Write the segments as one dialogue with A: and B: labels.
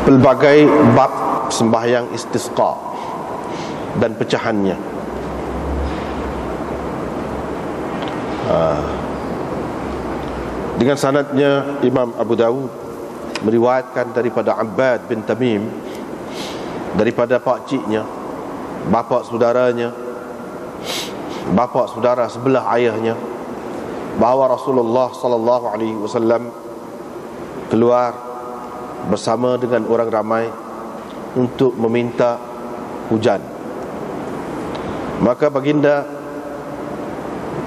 A: pelbagai bab sembahyang istisqa dan pecahannya. Dengan sanadnya Imam Abu Dawud meriwayatkan daripada Abbad bin Tamim, daripada pakciknya, bapa saudaranya, bapa saudara sebelah ayahnya, bahawa Rasulullah sallallahu alaihi wasallam keluar bersama dengan orang ramai untuk meminta hujan. Maka baginda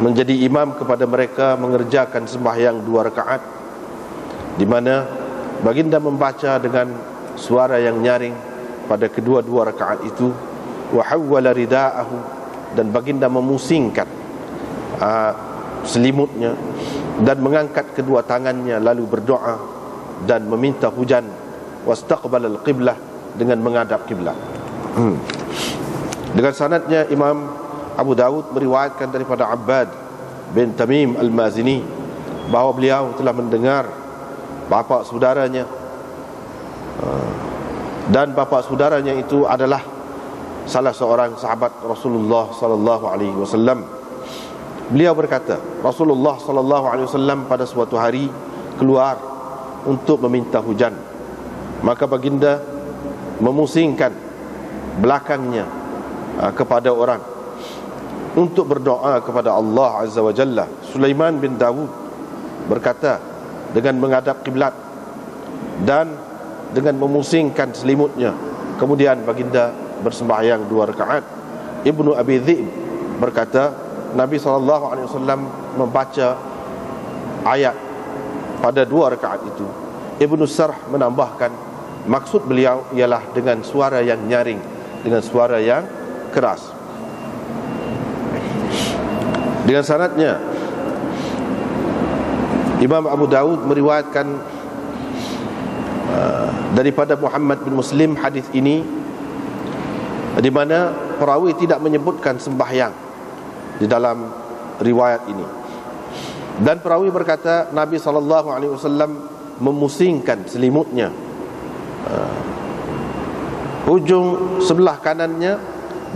A: menjadi imam kepada mereka mengerjakan sembahyang 2 rakaat, di mana baginda membaca dengan suara yang nyaring pada kedua-dua rakaat itu, wa hawwala ridaahu, dan baginda memusingkan selimutnya dan mengangkat kedua tangannya lalu berdoa dan meminta hujan, wastaqbala al-qiblah, dengan menghadap kiblat. Dengan sanadnya Imam Abu Dawud meriwayatkan daripada Abbad bin Tamim al-Mazini bahawa beliau telah mendengar bapa saudaranya, dan bapa saudaranya itu adalah salah seorang sahabat Rasulullah sallallahu alaihi wasallam. Beliau berkata, Rasulullah sallallahu alaihi wasallam pada suatu hari keluar untuk meminta hujan. Maka baginda memusingkan belakangnya kepada orang untuk berdoa kepada Allah Azza wa Jalla. Sulaiman bin Dawud berkata dengan menghadap kiblat dan dengan memusingkan selimutnya. Kemudian baginda bersembahyang 2 rakaat. Ibnu Abi Dhi'b berkata, Nabi SAW membaca ayat pada 2 rakaat itu. Ibnu Sarh menambahkan, maksud beliau ialah dengan suara yang nyaring, dengan suara yang keras. Dengan sanadnya Imam Abu Dawud meriwayatkan daripada Muhammad bin Muslim hadis ini, di mana perawi tidak menyebutkan sembahyang di dalam riwayat ini. Dan perawi berkata Nabi SAW memusingkan selimutnya, hujung sebelah kanannya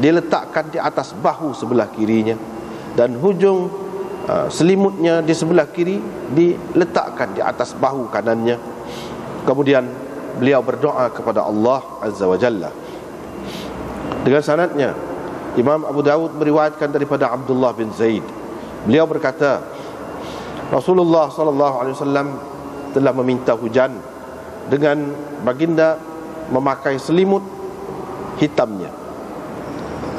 A: diletakkan di atas bahu sebelah kirinya, dan hujung selimutnya di sebelah kiri diletakkan di atas bahu kanannya. Kemudian beliau berdoa kepada Allah Azza wa Jalla. Dengan sanadnya Imam Abu Dawud meriwayatkan daripada Abdullah bin Zaid, beliau berkata Rasulullah SAW telah meminta hujan dengan baginda memakai selimut hitamnya.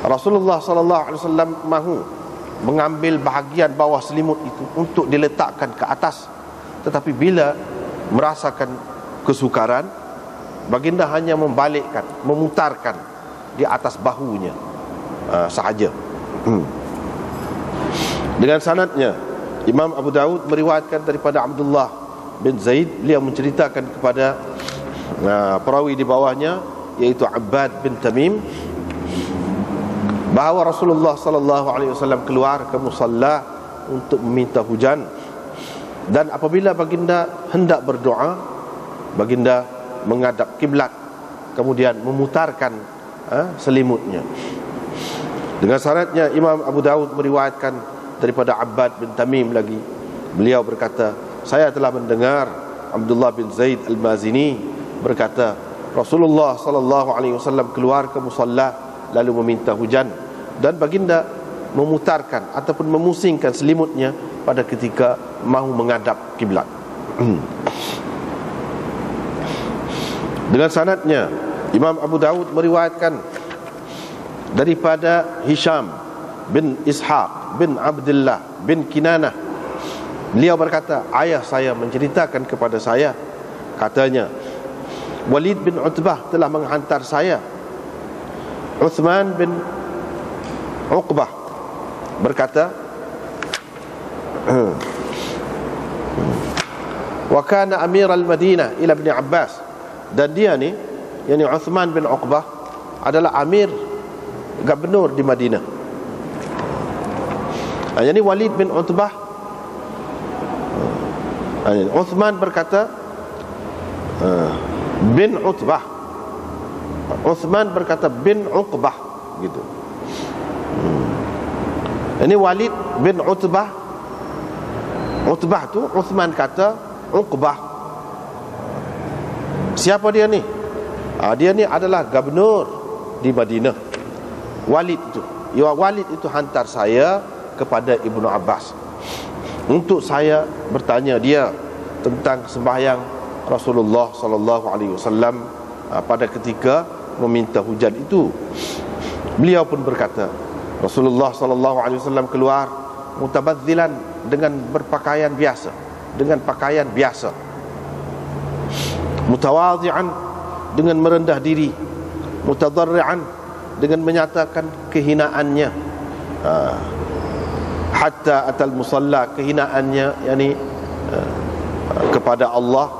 A: Rasulullah SAW mahu mengambil bahagian bawah selimut itu untuk diletakkan ke atas, tetapi bila merasakan kesukaran, baginda hanya membalikkan, memutarkan di atas bahunya sahaja. Dengan sanadnya Imam Abu Dawud meriwayatkan daripada Abdullah bin Zaid, beliau menceritakan kepada perawi di bawahnya, yaitu Abbad bin Tamim, bahawa Rasulullah SAW keluar ke musalla untuk meminta hujan. Dan apabila baginda hendak berdoa, baginda menghadap kiblat, kemudian memutarkan selimutnya. Dengan sanadnya Imam Abu Dawud meriwayatkan daripada Abbad bin Tamim lagi, beliau berkata, saya telah mendengar Abdullah bin Zaid al-Mazini berkata, Rasulullah SAW keluar ke musalla lalu meminta hujan, dan baginda memutarkan ataupun memusingkan selimutnya pada ketika mahu menghadap kiblat. Dengan sanadnya Imam Abu Dawud meriwayatkan daripada Hisham bin Ishaq bin Abdullah bin Kinanah, beliau berkata, ayah saya menceritakan kepada saya, katanya Walid bin Utbah telah menghantar saya. Uthman bin Uqbah berkata, wa kana amir al-Madinah ila Ibn Abbas, dan dia ni, yakni Uthman bin Uqbah, adalah amir, gubernur di Madinah. Jadi Walid bin Utbah, Uthman berkata bin Utbah, Uthman berkata bin Uqbah gitu. Ini Walid bin Utbah. Utbah tu Uthman kata Uqbah. Siapa dia ni? Dia ni adalah gubernur di Madinah. Walid itu. Ya, Walid itu hantar saya kepada Ibnu Abbas untuk saya bertanya dia tentang sembahyang Rasulullah sallallahu alaihi wasallam pada ketika meminta hujan itu. Beliau pun berkata, Rasulullah sallallahu alaihi wasallam keluar mutabazzilan, dengan berpakaian biasa, dengan pakaian biasa, mutawadhi'an, dengan merendah diri, mutadarri'an, dengan menyatakan kehinaannya, hatta atal musalla, kehinaannya yakni kepada Allah,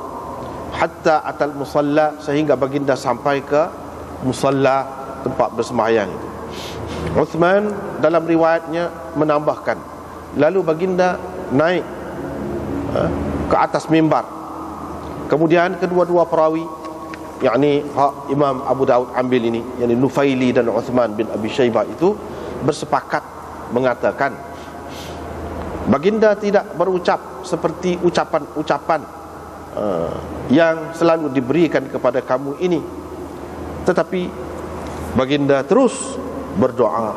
A: hatta atal musalla, sehingga baginda sampai ke musalla, tempat bersembahyang itu. Uthman dalam riwayatnya menambahkan, lalu baginda naik ke atas mimbar. Kemudian kedua-dua perawi, yakni Imam Abu Daud ambil ini, yakni Nufaili dan Uthman bin Abi Syaibah itu bersepakat mengatakan, baginda tidak berucap seperti ucapan-ucapan yang selalu diberikan kepada kamu ini, tetapi baginda terus berdoa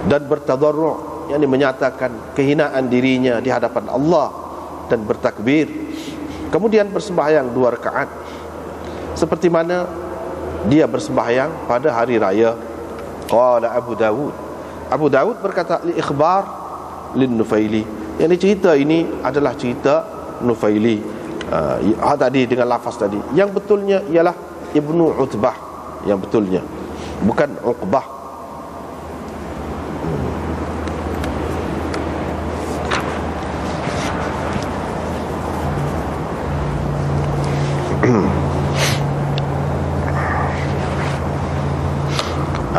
A: dan bertadarru', yakni menyatakan kehinaan dirinya di hadapan Allah dan bertakbir. Kemudian bersembahyang 2 rakaat seperti mana dia bersembahyang pada hari raya. Qala Abu Dawud berkata, li ikhbar lin Nufaili, yang cerita ini adalah cerita Nufaili. Tadi dengan lafaz tadi, yang betulnya ialah Ibnu Utbah, yang betulnya bukan Uqbah.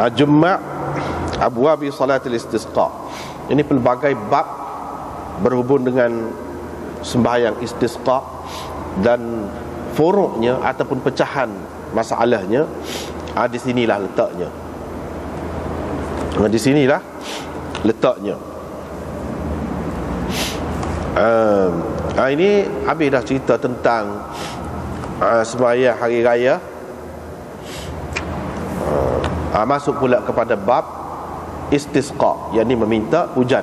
A: Jumma' abwabi salatil istisqa. Ini pelbagai bab berhubung dengan sembahyang istisqa, dan furuknya ataupun pecahan masalahnya di sinilah letaknya. Di sinilah letaknya. Ini habis dah cerita tentang sembahyang hari raya. Masuk pula kepada bab istisqa, yakni meminta hujan.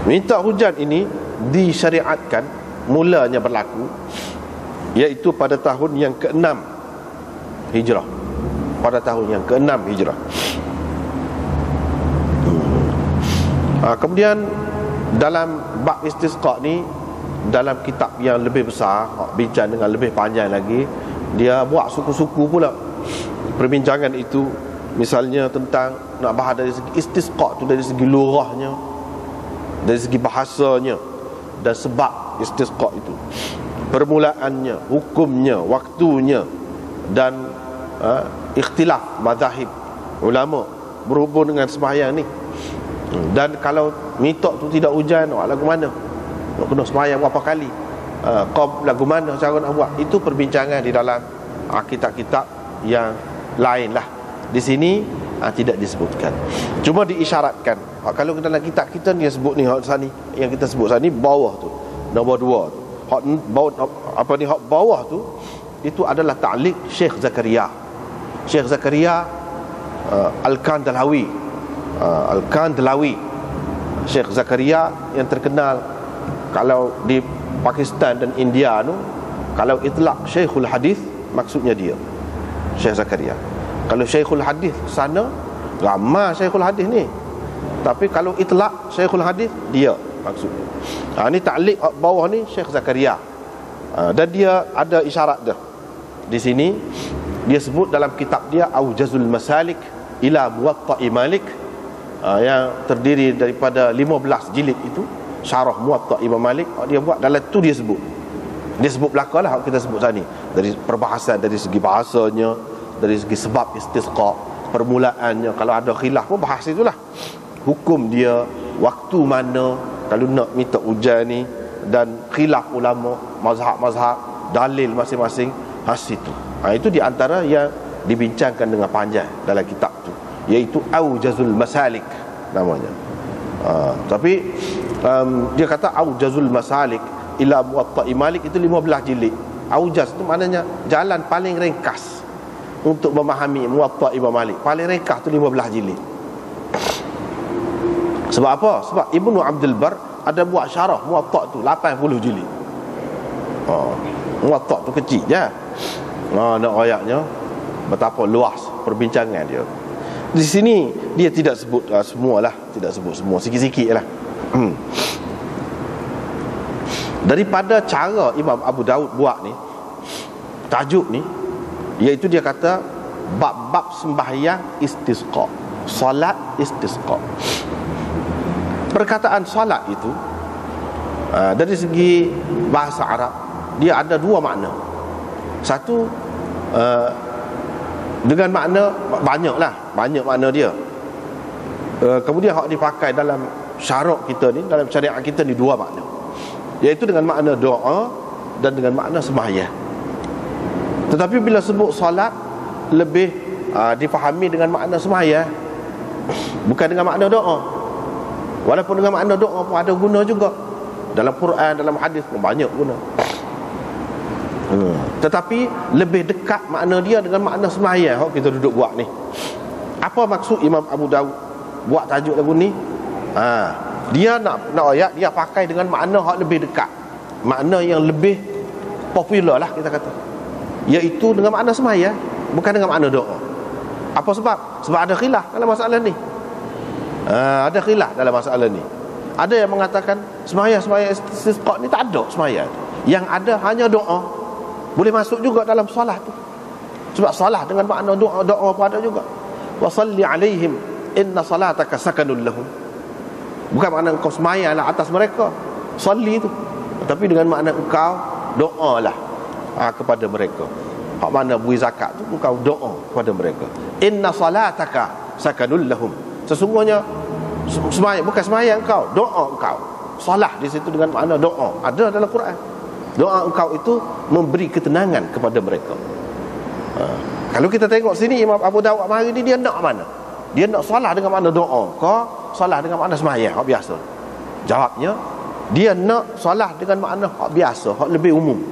A: Minta hujan ini disyariatkan, mulanya berlaku iaitu pada tahun yang ke-6 Hijrah. Pada tahun yang ke-6 Hijrah. Kemudian dalam bab istisqa ni, dalam kitab yang lebih besar, bincang dengan lebih panjang lagi, dia buat suku-suku pula perbincangan itu. Misalnya tentang nak bahas dari segi istisqa tu, dari segi lurahnya, dari segi bahasanya, dan sebab istisqa itu, permulaannya, hukumnya, waktunya, dan ikhtilaf mazahib ulama berhubung dengan sembahyang ni. Dan kalau minta tu tidak hujan, lagu mana nak kena sembahyang berapa kali, kau lagu mana cara nak buat, itu perbincangan di dalam kitab-kitab yang lain lah. Di sini tidak disebutkan, cuma diisyaratkan. Kalau dalam kitab kita ni yang sebut ni, yang kita sebut sini bawah tu, nombor 2 tu, hak bawah tu, itu adalah ta'liq Syekh Zakaria Al-Kandalawi. Syekh Zakaria yang terkenal kalau di Pakistan dan India tu, kalau itlaq Syekhul Hadis, maksudnya dia Syekh Zakaria. Kalau Syekhul Hadis sana, ramai Syekhul Hadis ni, tapi kalau itlaq Syekhul Hadis, dia maksudnya. Ini ta'liq bawah ni Syekh Zakaria. Dan dia ada isyarat dia di sini. Dia sebut dalam kitab dia Aujazul Masalik ila Muwatta'i Malik, yang terdiri daripada 15 jilid itu, syarah Muwatta' Imam Malik. Dia buat dalam tu, dia sebut belakang lah kita sebut tadi, dari perbahasan, dari segi bahasanya, dari segi sebab istisqa, permulaannya, kalau ada khilaf pun bahas itulah, hukum dia, waktu mana kalau nak minta hujan ni, dan khilaf ulama, mazhab-mazhab dalil masing-masing khas itu. Itu di antara yang dibincangkan dengan panjang dalam kitab tu, iaitu Aujazul Masalik namanya. Tapi dia kata Aujazul Masalik ila Muwatta'i Malik itu 15 jilid. Aujaz itu maknanya jalan paling ringkas untuk memahami Muwatta' Imam Malik. Paling ringkas tu 15 jilid. Sebab apa? Sebab Ibnu Abdul Bar ada buat syarah Muwatta' tu 80 jilid. Muwatta' tu kecil je. Nak ayatnya betapa luas perbincangan dia. Di sini dia tidak sebut semualah, tidak sebut semua, sikit-sikit lah. Daripada cara Imam Abu Daud buat ni, tajuk ni, iaitu dia kata bab-bab sembahyang istisqa, salat istisqa. Perkataan salat itu dari segi bahasa Arab dia ada dua makna. Satu dengan makna banyak makna dia. Kemudian hak dipakai dalam syarak kita ni, dalam syariat kita ni dua makna, iaitu dengan makna doa dan dengan makna sembahyang. Tetapi bila sebut salat lebih difahami dengan makna sembahyang, bukan dengan makna doa. Walaupun dengan makna doa pun ada guna juga. Dalam Quran, dalam hadis pun banyak guna. Tetapi lebih dekat makna dia dengan makna sembahyang kita duduk buat ni. Apa maksud Imam Abu Daud buat tajuk lagu ni? Dia nak ayat, dia pakai dengan makna hak lebih dekat, makna yang lebih popular lah kita kata, iaitu dengan makna sembahyang, bukan dengan makna doa. Apa sebab? Sebab ada khilaf dalam masalah ni. Ada khilaf dalam masalah ni. Ada yang mengatakan sembahyang istisqa ni tak ada sembahyang, yang ada hanya doa. Boleh masuk juga dalam solat tu, sebab solat dengan makna doa pun ada juga. Wa salli alaihim inna salataka sakanul lahum. Bukan makna engkau sembahyanglah atas mereka, salli tu, tapi dengan makna engkau doalah kepada mereka. Hak mana beri zakat tu engkau doa kepada mereka. Inna salataka sakanul lahum. Sesungguhnya sembahyang bukan sembahyang engkau, doa engkau. Solat di situ dengan makna doa ada dalam Quran. Doa engkau itu memberi ketenangan kepada mereka. Kalau kita tengok sini, Imam Abu Daud hari ni dia nak mana? Dia nak solat dengan makna doa ke solat dengan makna sembahyang hak biasa? Jawabnya, dia nak solat dengan makna hak biasa, hak lebih umum,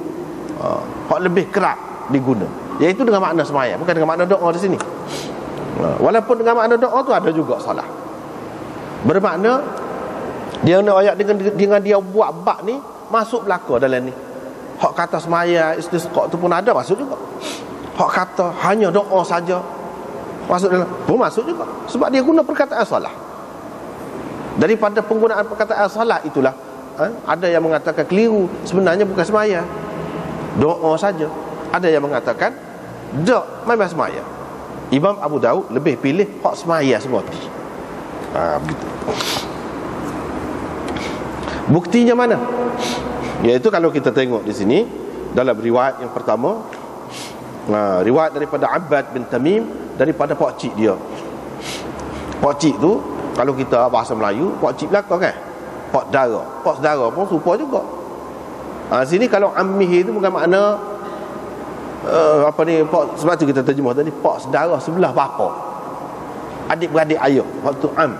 A: hak lebih kerap diguna, iaitu dengan makna sembahyang, bukan dengan makna doa di sini. Walaupun dengan makna doa tu ada juga solat. Bermakna dia nak ayat dengan dia buat bab ni masuk belaka dalam ni. Hak kata semaya istisqa tu pun ada masuk juga. Hak kata hanya doa saja masuk dalam pun masuk juga, sebab dia guna perkataan solat. Daripada penggunaan perkataan solat itulah ada yang mengatakan keliru, sebenarnya bukan semaya, doa saja. Ada yang mengatakan dak, memang semaya. Imam Abu Daud lebih pilih hak semaya semati. Begitu. Buktinya mana? Iaitu kalau kita tengok di sini dalam riwayat yang pertama, riwayat daripada Abbad bin Tamim daripada pak cik dia. Pak cik tu kalau kita bahasa Melayu, pak cik belakang kan, pak dara. Pak saudara pun serupa juga. Sini kalau ammih itu bukan makna pak, sebab tu kita terjemah tadi pak saudara sebelah bapa, adik-beradik ayah, waktu am.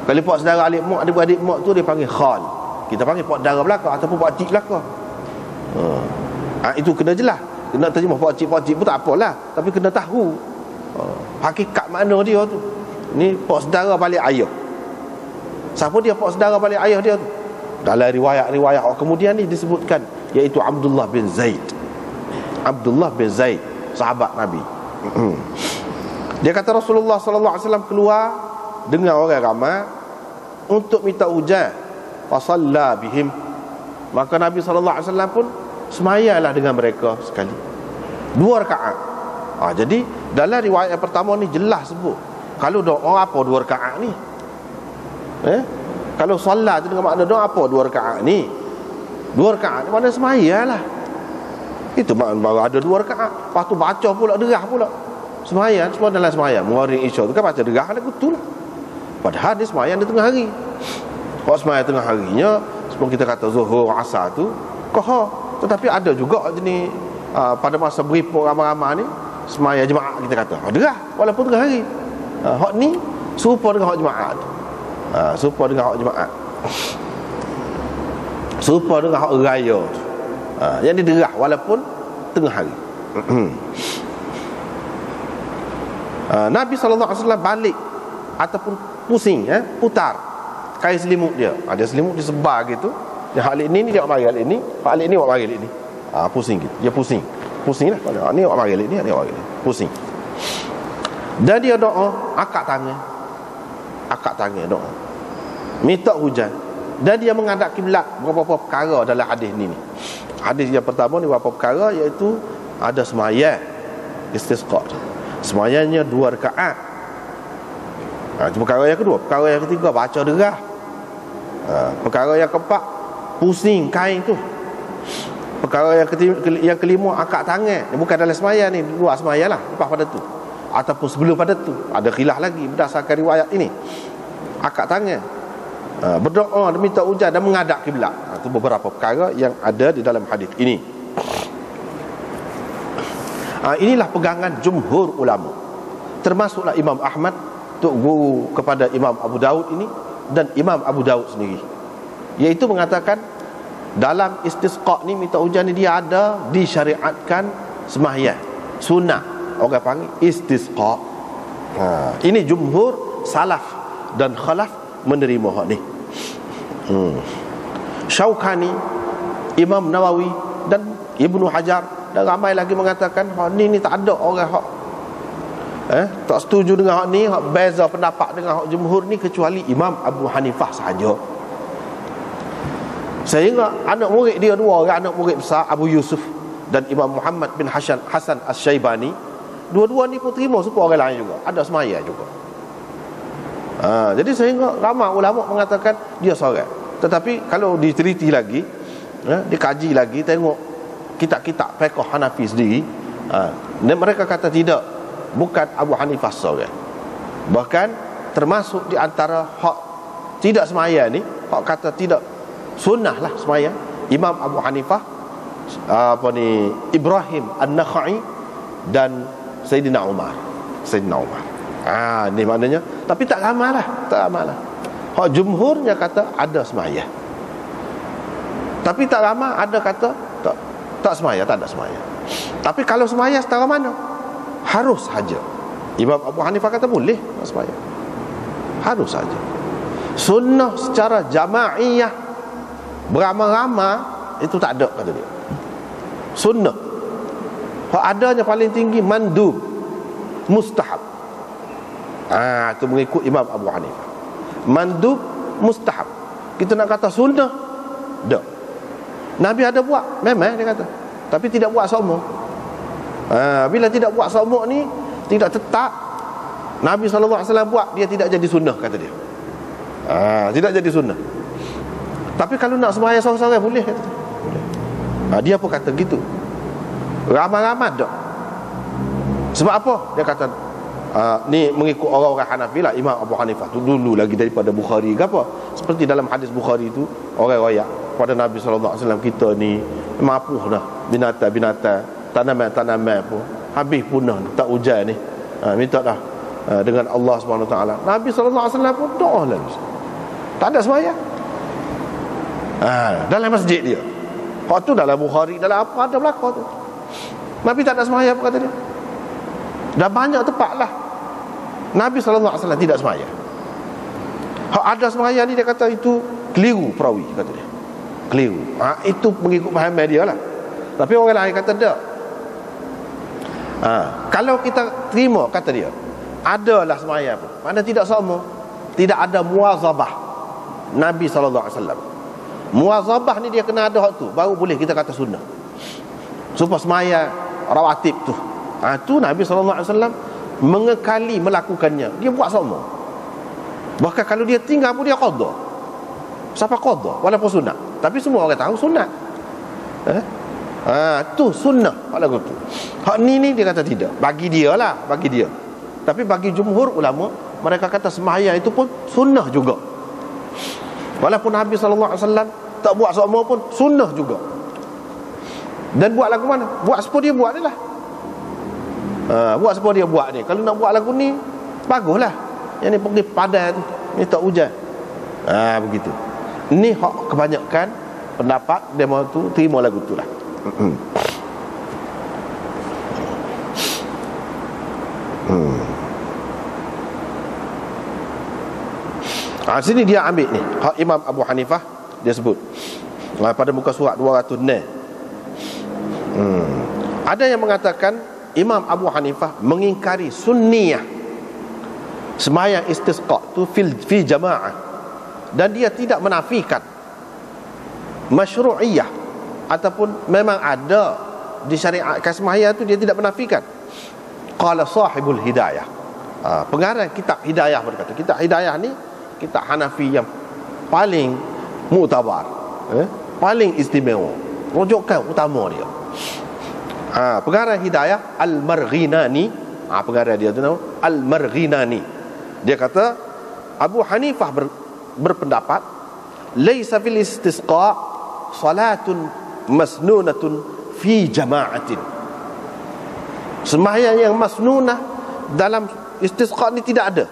A: Kalau pak saudara adik-beradik mak tu dia panggil khal. Kita panggil pak saudara belakang ataupun pak cik belakang. Itu kena jelas. Kena terjemah pak cik pun tak apalah, tapi kena tahu hakikat makna dia tu. Ni pak saudara balik ayah. Siapa dia pak saudara balik ayah dia tu? Dalam riwayat kemudian ni disebutkan, iaitu Abdullah bin Zaid. Abdullah bin Zaid, sahabat Nabi. Dia kata Rasulullah sallallahu alaihi wasallam keluar dengan orang ramai untuk minta hujan. Fasalla bihim, maka Nabi sallallahu alaihi wasallam pun semayalah dengan mereka sekali, 2 rakaat. Jadi dalam riwayat yang pertama ni jelas sebut kalau doa apa 2 rakaat ni. Kalau solat tu dengan makna doa apa 2 rakaat ni? 2 rakaat mana semayalah. Itu makna baru ada 2 rakaat. Lepas tu baca pula derah pula. Sembahyang semua dalam sembahyang Muharram Isya tu kan baca derah lagu tu lah. Padahal dia sembahyang di tengah hari. Kalau sembahyang tengah harinya, sebelum kita kata Zuhur, Asar tu, Tetapi ada juga jenis pada masa beripuk ramai-ramai ni semaya jemaah kita kata. Derah walaupun tengah hari. Hak ni serupa dengan hak jemaah tu. Serupa dengan hak jemaah. Serupa dengan hak raya tu. Yang dia derah walaupun tengah hari. Nabi SAW balik ataupun pusing, putar kain selimut dia. Ada selimut dia sebar gitu. Dia halik ni dia buat mari halik ni, halik ni buat mari halik ni. Pusing gitu. Dia pusing. Pusinglah. Ni buat mari halik ni, ni buat mari halik. Pusing. Dan dia doa, akak tangan. Akak tangan doa. Minta hujan. Dan dia menghadap kiblat beberapa perkara dalam hadis ni. Hadis yang pertama ni beberapa perkara, iaitu ada sembahyang istisqa. Sembahyangnya 2 rakaat. Perkara yang kedua. Perkara yang ketiga, baca derah. Perkara yang keempat, pusing kain tu. Perkara yang kelima, akak tangan. Bukan dalam sembahyang ni, luar sembahyang lah, lepas pada tu ataupun sebelum pada tu. Ada khilaf lagi berdasarkan riwayat ini. Akak tangan, berdoa, minta hujan dan menghadap kiblat. Itu beberapa perkara yang ada di dalam hadis ini. Inilah pegangan jumhur ulama, termasuklah Imam Ahmad, tok guru kepada Imam Abu Daud ini, dan Imam Abu Daud sendiri, iaitu mengatakan dalam istisqa ni, minta hujan ni, dia ada disyariatkan sembahyang sunnah, orang panggil istisqa. Ini jumhur salaf dan khalaf menerima hak ni. Syaukani, Imam Nawawi dan Ibnu Hajar dan ramai lagi mengatakan hak ni tak ada orang hak tak setuju dengan hak ni, hak beza pendapat dengan hak jumhur ni, kecuali Imam Abu Hanifah sahaja. Sehingga anak murid dia 2 orang, anak murid besar Abu Yusuf dan Imam Muhammad bin Hasan As-Syaibani, dua-dua ni pun terima supaya orang lain juga, ada semaya juga. Jadi sehingga ramai ulama mengatakan dia seorang. Tetapi kalau diteliti lagi, dikaji lagi, tengok kitab-kitab fiqh Hanafi sendiri, dan mereka kata tidak, bukan Abu Hanifah seorang. Bahkan termasuk di antara hak tidak semaya ni, hak kata tidak sunnah lah semaya, Imam Abu Hanifah, Ibrahim An-Nakhai dan Sayyidina Umar. Ni maknanya, tapi tak ramai lah. Hak jumhurnya kata ada semaya, tapi tak ramai ada kata tak semaya, tak ada semaya. Tapi kalau semaya setara mana? Harus saja. Imam Abu Hanifah kata boleh tak semaya, harus saja. Sunnah secara jamaiyah beramai-ramai itu tak ada, kata dia. Sunnah hak adanya paling tinggi mandub, mustahab. Itu mengikut Imam Abu Hanifah. Mandub, mustahab. Kita nak kata sunnah, tak. Nabi ada buat, memang dia kata, tapi tidak buat semua. Bila tidak buat semua ni, tidak tetap Nabi SAW buat, dia tidak jadi sunnah, kata dia. Tidak jadi sunnah. Tapi kalau nak sembahyang seorang-seorang boleh, kata dia. Dia pun kata gitu. Ramai-ramai tak. Sebab apa? Dia kata ni mengikut orang-orang Hanafi lah, Imam Abu Hanifah tu dulu lagi daripada Bukhari ke apa. Seperti dalam hadis Bukhari tu, orang royak pada Nabi SAW, kita ni mapuh dah, binatang-binatang, tanaman-tanaman pun habis punah, tak hujan ni, minta dah dengan Allah SWT. Nabi SAW pun doa lah, tak ada sembahyang dalam masjid dia. Hak tu dalam Bukhari, dalam apa ada belakang tu, Nabi tak ada sembahyang, apa kata dia. Dan banyak tempat lah Nabi SAW tidak sembahyang. Hak ada sembahyang ni, dia kata itu keliru perawi, kata dia, keliru. Itu mengikut pahaman dia lah. Tapi orang lain kata tak. Kalau kita terima, kata dia, adalah sembahyang pun, mana tidak sama, tidak ada muwazabah Nabi SAW. Muwazabah ni dia kena ada hak tu, baru boleh kita kata sunnah. Supaya sembahyang rawatib tu, tu Nabi SAW mengekali melakukannya, dia buat semua. Bahkan kalau dia tinggal pun dia qadha. Siapa qadha walaupun sunat, tapi semua orang tahu sunat. Tu sunnah lagu tu. Hak ni dia kata tidak. Bagi dia lah, bagi dia. Tapi bagi jumhur ulama, mereka kata sembahyang itu pun sunnah juga. Walaupun Nabi SAW tak buat semua pun sunnah juga. Dan buat lagu mana? Buat sepo dia buat ni lah. Buat sepo dia buat ni. Kalau nak buat lagu ni, baguslah. Yang ni pergi padai tu, minta hujan. Begitu. Ni hak kebanyakan pendapat demo tu terima lagu tu lah. Sini dia ambil ni hak Imam Abu Hanifah, dia sebut pada muka surat 206. Ada yang mengatakan Imam Abu Hanifah mengingkari sunniyah sembahyang istisqa tu fi jamaah, dan dia tidak menafikan masyru'iyah ataupun memang ada di syariat sembahyang tu, dia tidak menafikan. Qala sahibul hidayah, pengarang kitab Hidayah berkata, kitab Hidayah ni kitab Hanafi yang paling muktabar, paling istimewa, rujukan utama dia. Pengarang Hidayah Al-Marghinani, pengarang dia tu nama Al-Marghinani, dia kata Abu Hanifah berpendapat laisa fil istisqa salatun masnunatun fi jama'atin. Sembahyang yang masnunah dalam istisqa ni tidak ada.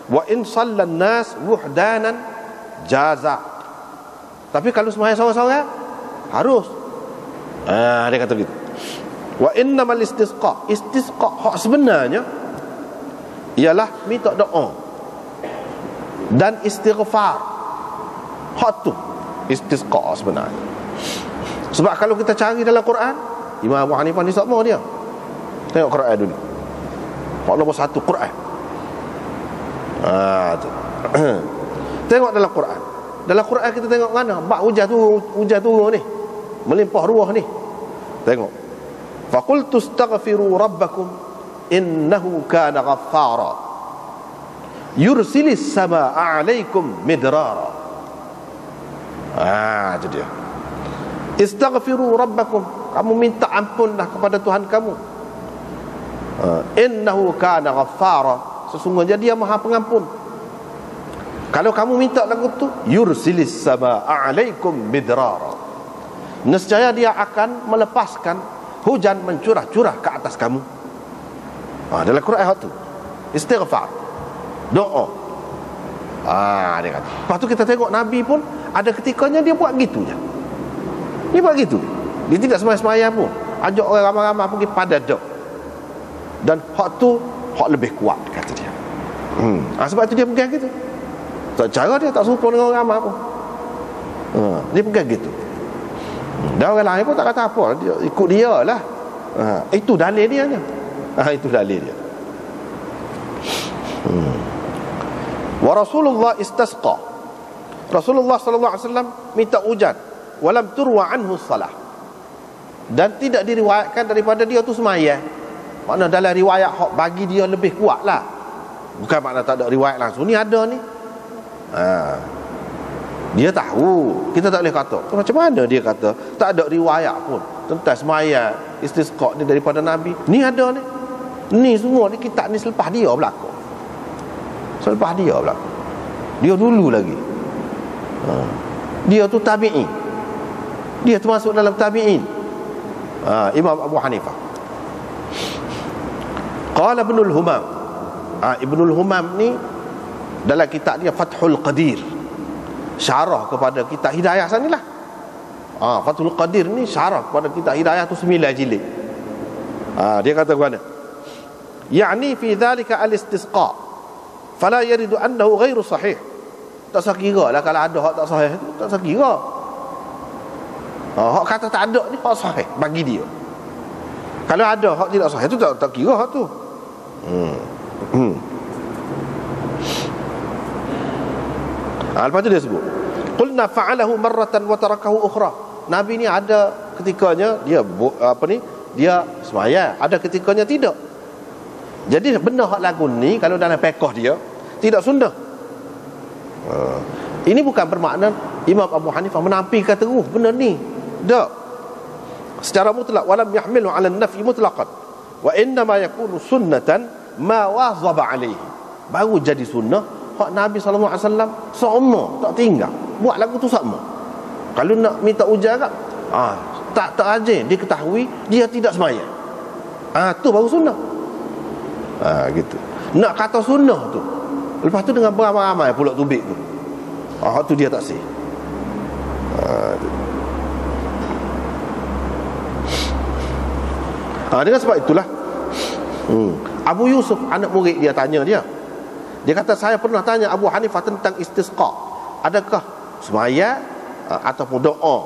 A: Wa in sallan nas wuhdanan jaza. Tapi kalau sembahyang seorang-seorang harus. Dia kata begitu. Wa innamal istisqa hak sebenarnya ialah minta doa dan istighfar. Hak tu istisqa sebenarnya. Sebab kalau kita cari dalam Quran, Imam Abu Hanifah ni sama dia. Tengok Quran dulu. Hak nombor 1 Quran. Tu. Tengok dalam Quran. Dalam Quran kita tengok mana bab hujan turun ni, melimpah ruah ni. Tengok. Faqultu astaghfiru rabbakum innahu kana ghaffara yursilis samaa'a 'alaikum midrara. Itu dia. Istaghfiru rabbakum, kamu minta ampunlah kepada Tuhan kamu. Innahu kana ghaffara, sesungguhnya dia Maha Pengampun. Kalau kamu minta lagu tu, yursilis samaa'a 'alaikum midrara, nescaya dia akan melepaskan hujan mencurah-curah ke atas kamu. Dalam Quran tu istighfar, doa. Dia kata. Lepas tu kita tengok Nabi pun ada ketikanya dia buat gitu je. Dia buat gitu. Dia tidak sembahyang pun, ajak orang ramai-ramai pergi pada doa. Dan hak tu hak lebih kuat, kata dia. Sebab tu dia pegang gitu. Tak cara dia tak serupa dengan orang ramai pun. Dia pegang gitu. Dan orang lain pun tak kata apa, dia ikut dia lah. Itu dalil dia je. Itu dalil dia. Wa Rasulullah istasqa, Rasulullah sallallahu alaihi wasallam minta hujan, walam turwa anhu salah, dan tidak diriwayatkan daripada dia tu sembahyang. Makna dalam riwayat hak bagi dia lebih kuat lah. Bukan makna tak ada riwayat langsung. Ni ada ni. Dia tahu, kita tak boleh kata macam mana dia kata tak ada riwayat pun tentang sembahyang istisqa ni daripada Nabi. Ni ada ni. Ni semua ni kitab ni selepas dia berlaku. Selepas dia berlaku. Dia dulu lagi. Dia tu tabi'i. Dia termasuk dalam tabi'in. Imam Abu Hanifah. Qala Ibnul Humam. Ibnul Humam ni dalam kitab dia Fathul Qadir, syarah kepada kitab Hidayah sanilah. Fathul Qadir ni syarah kepada kitab Hidayah tu 9 jilid. Dia kata mana? Yani fi dhalika al-istisqa fala yaridu annahu ghairu sahih. Tak sekira lah kalau ada hak tak sahih tu, tak sekira. Hak kata tak ada ni hak sahih bagi dia. Kalau ada hak tidak sahih tu tak kira hak tu. Lepas tu dia sebut qulna fa'alahu marratan wa tarakahu ukhra. Nabi ni ada ketikanya dia dia sembahyang, ada ketikanya tidak. Jadi benar hak lagu ni kalau dalam fiqh dia tidak sunnah. Ini bukan bermakna Imam Abu Hanifah menafikan terus benda ni. Tak. Secara mutlak, walam yahmilu 'ala an-nafi mutlaqan. Wa inna ma yakunu sunnatan ma wazaba 'alaihi. Baru jadi sunnah hak Nabi sallallahu alaihi wasallam sama, tak tinggal. Buat lagu tu sama. Kalau nak minta ujar kat tak rajin diketahui dia tidak sembahyang, tu baru sunnah. Gitu. Nak kata sunnah tu, lepas tu dengan beramai-ramai pulak tubik tu, tu dia tak sah. Dengan sebab itulah Abu Yusuf, anak murid dia, tanya dia kata, saya pernah tanya Abu Hanifah tentang istisqa, adakah sembahyang ataupun doa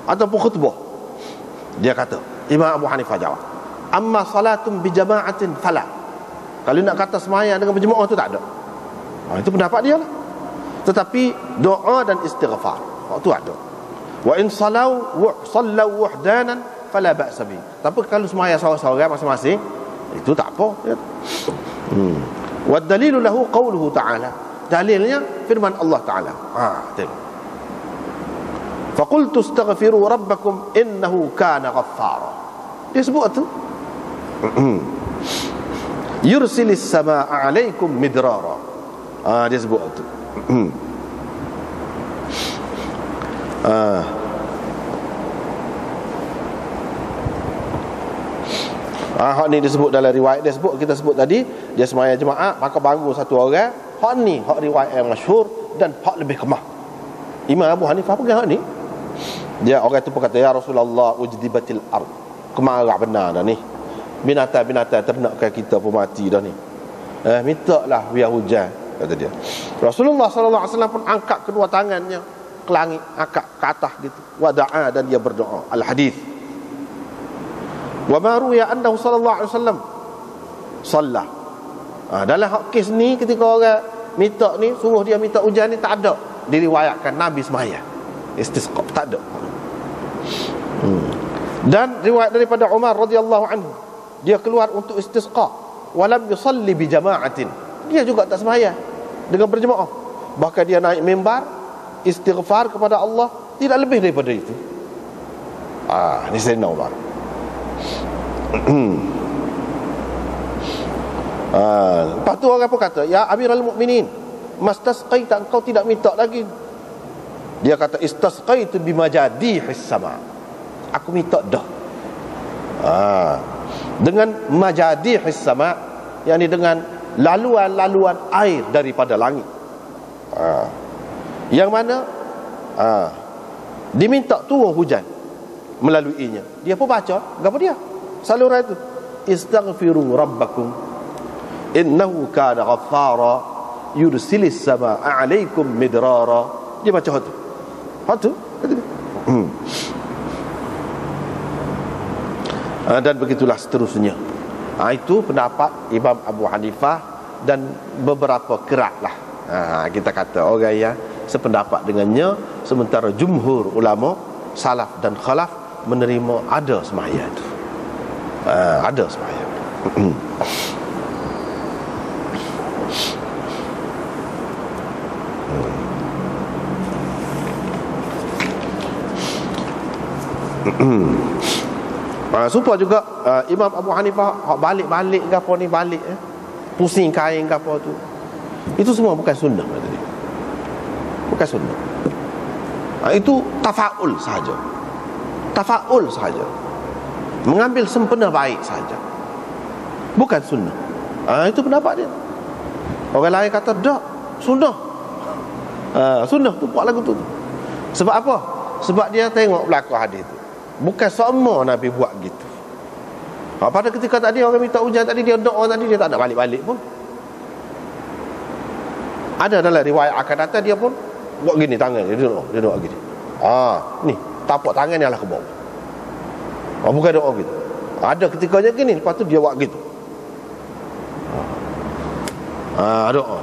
A: ataupun khutbah. Dia kata, Imam Abu Hanifah jawab, amma salatum bijama'atin fala. Kalau nak kata sembahyang dengan berjemaah tu tak ada. Itu pendapat dia lah. Tetapi doa dan istighfar waktu ada. Wa in sallau wahdanan fala ba'sa bi. Tapi kalau sembahyang seorang-seorang masing-masing, itu tak apa. Wa dalilu lahu qauluhu ta'ala. Dalilnya firman Allah Ta'ala. Tengok. Faqultu astaghfiru rabbakum innahu kana ghaffara. Dia sebut tu. Yursilis samaa'a 'alaikum midrara. Dia sebut tu. Hak ni disebut dalam riwayat dia sebut, kita sebut tadi, dia sembahyang jemaah maka bangun satu orang. Hak ni hak riwayat yang masyhur dan hak lebih kemah. Imam Abu Hanifah pegang hak ni. Dia orang tu berkata, ya Rasulullah, ujdibatil ard, kemarah benar dah ni, binatang-binatang ternakkan kita pun mati dah ni, mintalah biar hujan, kata dia. Rasulullah SAW pun angkat kedua tangannya ke langit, angkat ke atas gitu, wada'a, dan dia berdoa. Al-hadith. Wa ma ruya annahu sallallahu alaihi wasallam sallah. Dalam hak kes ni, ketika orang minta ni, suruh dia minta hujan ni, tak ada diriwayatkan Nabi sembahyang istisqa, tak ada. Dan riwayat daripada Umar radhiyallahu anhu, dia keluar untuk istisqa, walam yusalli bi jama'atin, dia juga tak sembahyang dengan berjemaah, bahkan dia naik mimbar istighfar kepada Allah, tidak lebih daripada itu. Ni Sayyidina Umar. Lepas tu orang pun kata, ya Amirul Mukminin, mastasqaita, engkau tidak minta lagi. Dia kata, istasqaitu bimajadihis sama, aku minta dah. Dengan majadihis sama, yakni dengan laluan-laluan air daripada langit, yang mana diminta turun hujan melaluinya. Dia pun baca, apa dia? Saluran itu, istaghfiru rabbakum innahu kana ghaffara yursilis samaa'a 'alaikum midrara. Dia baca hatu. Dan begitulah seterusnya. Itu pendapat Imam Abu Hanifah dan beberapa kerak lah. Kita kata orang yang sependapat dengannya, sementara jumhur ulama salaf dan khalaf menerima ada sembahyang itu. Ada sembahyang. Supaya juga Imam Abu Hanifah balik-balik ke apa ni, balik pusing kain ke apa tu, itu semua bukan sunnah tadi. Bukan sunnah. Itu tafaul sahaja. Tafaul sahaja, mengambil sempena baik saja, bukan sunnah. Itu pendapat dia. Orang lain kata dak, sunnah. Sunnah tu buat lagu tu. Sebab apa? Sebab dia tengok belakang hadis tu, bukan semua Nabi buat gitu. Pada ketika tadi orang minta hujan tadi, dia doa tadi, dia tak nak balik-balik pun. Ada dalam riwayat akan datang, dia pun buat gini tangan, dia doa gini. Ni tapak tangan ni lah ke bawah. Bukan doa gitu. Ada ketikanya gini, lepas tu dia buat gitu. Doa.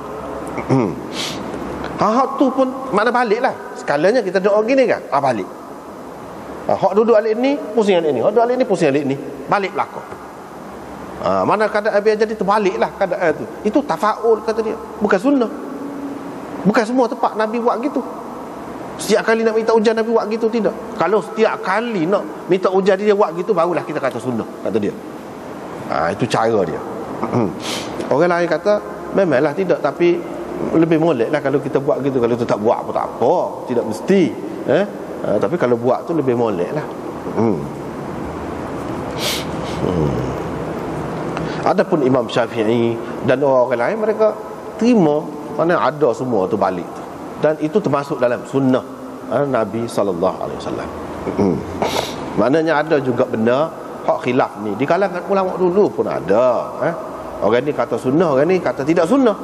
A: Hak tu pun makna balik lah. Sekalanya kita doa gini kan, balik. Hak duduk alik ni, pusing alik ni. Hak duduk alik ni, pusing alik ni. Balik belakang. Mana keadaan biar jadi terbalik lah keadaan tu. Itu tafaul kata dia, bukan sunnah. Bukan semua tempat Nabi buat gitu. Setiap kali nak minta hujan Nabi buat gitu, tidak. Kalau setiap kali nak minta hujan dia buat gitu, barulah kita kata sunnah, kata dia. Itu cara dia. Orang lain kata memanglah tidak, tapi lebih molek lah kalau kita buat gitu. Kalau tu tak buat pun tak apa, tidak mesti. Tapi kalau buat tu lebih molek lah. Adapun Imam Syafi'i dan orang lain, mereka terima mana ada semua tu balik tu. Dan itu termasuk dalam sunnah Nabi SAW. Maknanya ada juga benda hak khilaf ni di kalangan ulama dulu pun ada. Orang ni kata sunnah, orang ni kata tidak sunnah.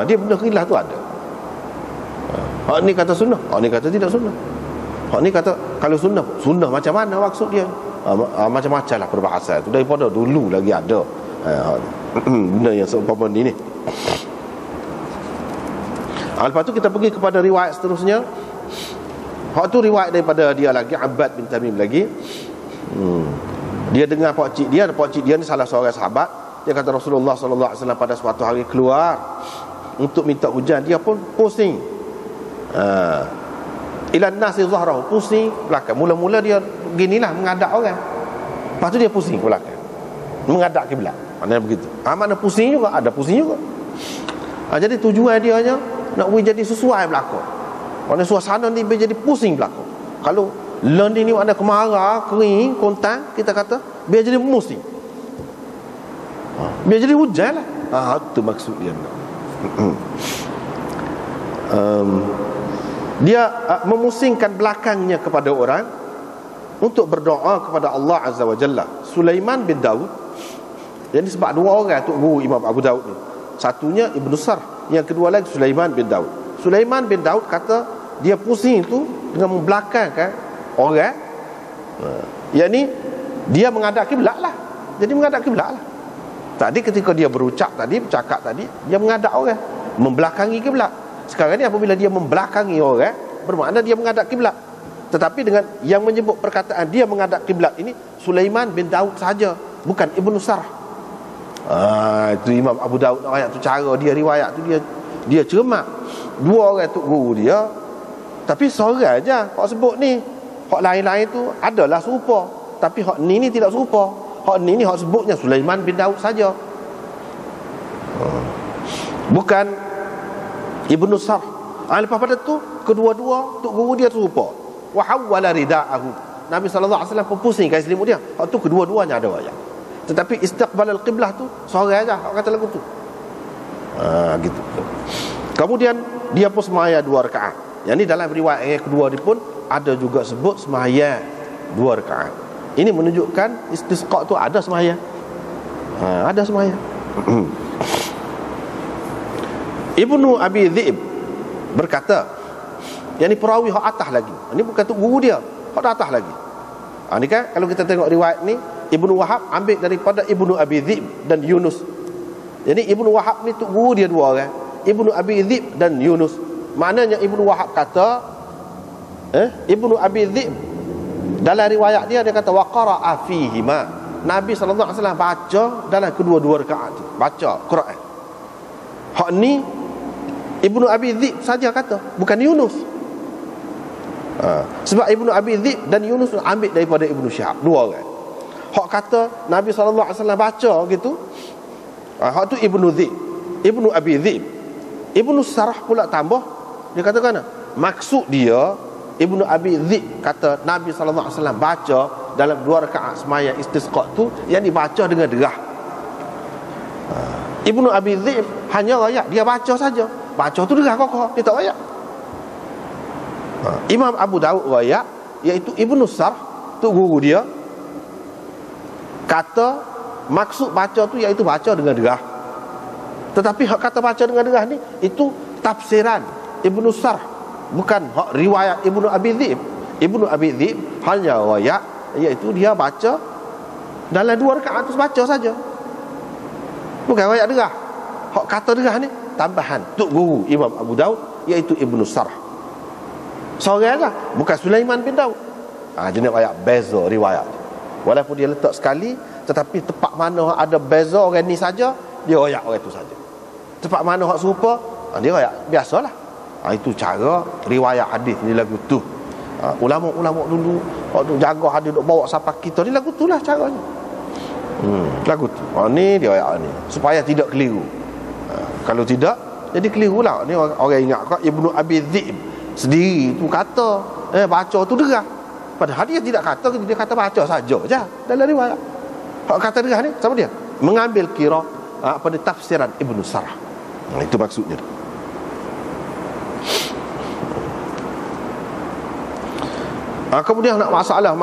A: Dia benda khilaf tu ada. Hak ni kata sunnah, hak ni kata tidak sunnah. Hak ni kata kalau sunnah, sunnah macam mana maksud dia? Macam-macam lah perbahasan tu. Daripada dulu lagi ada benda yang seumpama ni. Lepas tu kita pergi kepada riwayat seterusnya. Hak tu riwayat daripada dia lagi, Abbad bin Tamim lagi. Dia dengar pakcik dia ni salah seorang sahabat. Dia kata Rasulullah SAW pada suatu hari keluar untuk minta hujan. Dia pun pusing. Ilan nasi zahrahu, pusing belakang. Mula-mula dia beginilah mengadap orang. Lepas tu dia pusing ke belakang, mengadap kiblat. Maknanya begitu. Mana pusing juga, ada pusing juga. Jadi tujuan dia hanya nak jadi sesuai belakang. Maknanya suasana ni biar jadi pusing belakang. Kalau learning ni ada kemarah, kering, kontan, kita kata biar jadi pusing. Biar jadi hujan lah. Itu maksud dia. Dia memusingkan belakangnya kepada orang untuk berdoa kepada Allah Azza wa Jalla. Sulaiman bin Daud. Jadi sebab dua orang tu guru Imam Abu Daud ni. Satunya Ibnu Sarh, yang kedua lagi Sulaiman bin Daud. Sulaiman bin Daud kata dia pusing tu dengan membelakangkan orang. Yakni dia menghadap kiblat lah. Jadi menghadap kiblat lah. Tadi ketika dia bercakap tadi, dia menghadap orang, membelakangi kiblat. Sekarang ni apabila dia membelakangi orang, bermakna dia menghadap kiblat. Tetapi dengan yang menyebut perkataan dia menghadap kiblat ini Sulaiman bin Daud saja, bukan Ibnu Sarh. Itu Imam Abu Daud ayat tu, cara dia riwayat tu dia cermat. Dua orang tu guru dia, tapi seorang aja hak sebut ni. Hak lain-lain tu adalah serupa, tapi hak ni tidak serupa. Hak ni hak sebutnya Sulaiman bin Daud saja, bukan Ibnu Sarh. Lepas pada tu kedua-dua tok guru dia serupa. Wa hawwala ridaahu. Nabi sallallahu alaihi wasallam pun pusingkan selimut dia. Hak tu kedua-duanya ada ayat. Tetapi istiqbalal qiblah tu seorang aja hak kata lagu tu. Gitu. Kemudian dia pun sembahyang 2 rakaat. Yang ni dalam riwayat yang kedua ni pun ada juga sebut sembahyang 2 rakaat. Ini menunjukkan istisqa tu ada sembahyang. Ada sembahyang. Ibnu Abi Dhi'b berkata, yang ni perawi hak atas lagi. Ini bukan tu guru dia, hak atas lagi. Ni kan kalau kita tengok riwayat ni, Ibnu Wahab ambil daripada Ibnu Abi Dhi'b dan Yunus. Jadi Ibnu Wahab ni tu guru dia dua orang, Ibnu Abi Dhi'b dan Yunus. Maknanya Ibnu Wahab kata Ibnu Abi Dhi'b dalam riwayat dia kata wa qara'a fihima. Nabi sallallahu alaihi wasallam baca dalam kedua-dua rakaat tu, baca Quran. Hak ni Ibnu Abi Dhi'b saja kata, bukan Yunus. Sebab Ibnu Abi Dhi'b dan Yunus ambil daripada Ibnu Syihab, dua orang. Hak kata Nabi sallallahu alaihi wasallam baca gitu, hak tu Ibnu Dhi'b, Ibnu Abi Dhi'b. Ibnu Sarh pula tambah, dia katakan maksud dia Ibnu Abi Dhi'b kata Nabi sallallahu alaihi wasallam baca dalam 2 rakaat sembahyang istisqa tu yang dibaca dengan derah. Ibnu Abi Dhi'b hanya rakyat, dia baca saja. Baca tu derah kokoh, dia tak rakyat. Imam Abu Daud rakyat, iaitu Ibnu Sarh, tu guru dia, kata maksud baca tu iaitu baca dengan derah. Tetapi hak kata baca dengan derah ni, itu tafsiran Ibnu Sarh, bukan hak riwayat Ibnu Abi Dhi'b. Ibnu Abi Dhi'b hanya rakyat, iaitu dia baca dalam 2 rakaat tu, baca saja, bukan rakyat derah. Hak kata derah ni tambahan tok guru Imam Abu Daud, iaitu Ibnu Sarh. Seorang lah, bukan Sulaiman bin Daud. Jenis rakyat beza riwayat. Walaupun dia letak sekali, tetapi tempat mana ada beza orang ni saja, dia rakyat orang tu saja. Tempat mana hak serupa, dia rakyat biasalah. Itu cara riwayat hadis ni lagu tu. Ulama-ulama dulu hak tu jaga hadis duk bawa sampai kita ni lagu tu lah caranya. Lagu tu. Ni dia rakyat ni supaya tidak keliru. Kalau tidak jadi keliru lah. Ni orang ingat kau Ibnu Abi Dhi'b sendiri tu kata baca tu derah. Padahal dia tidak kata, dia kata baca saja je dalam riwayat. Hak kata derah ni siapa dia? Mengambil kira pada tafsiran Ibnu Sarah. Itu maksudnya. Kemudian nak masalah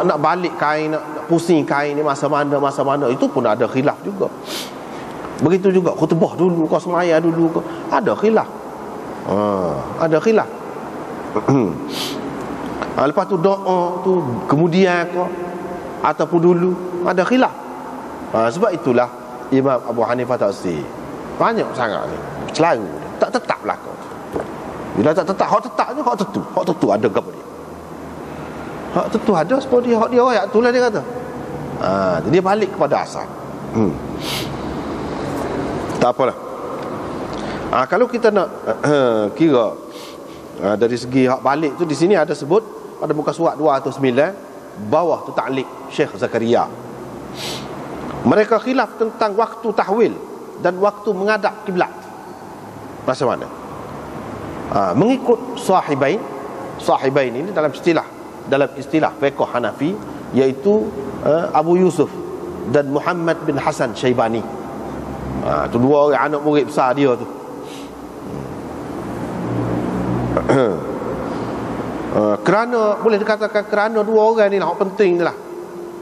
A: nak balik kain, nak pusing kain ni masa mana itu pun ada khilaf juga. Begitu juga khutbah dulu ke, semaya dulu ke, ada khilaf. Ada khilaf. Lepas tu doa tu kemudian ke ataupun dulu, ada khilaf. Sebab itulah Imam Abu Hanifah tafsir banyak sangat ni selalu tak tetap belaka. Bila tak tetap, hak tetapnya hak tentu ada gapo dia. Hak tentu ada sebab dia hak dia ayat tu lah dia kata. Dia balik kepada asal. Tak apalah. Kalau kita nak kira dari segi hak balik tu, di sini ada sebut pada muka surat 209 bawah tu ta'liq Syekh Zakaria. Mereka khilaf tentang waktu tahwil dan waktu menghadap kiblat. Macam mana? Mengikut sahibain ini dalam istilah fiqh Hanafi, iaitu Abu Yusuf dan Muhammad bin Hasan Syaibani. Tu dua orang anak murid besar dia tu. Kerana boleh dikatakan kerana dua orang ni lah penting ni lah,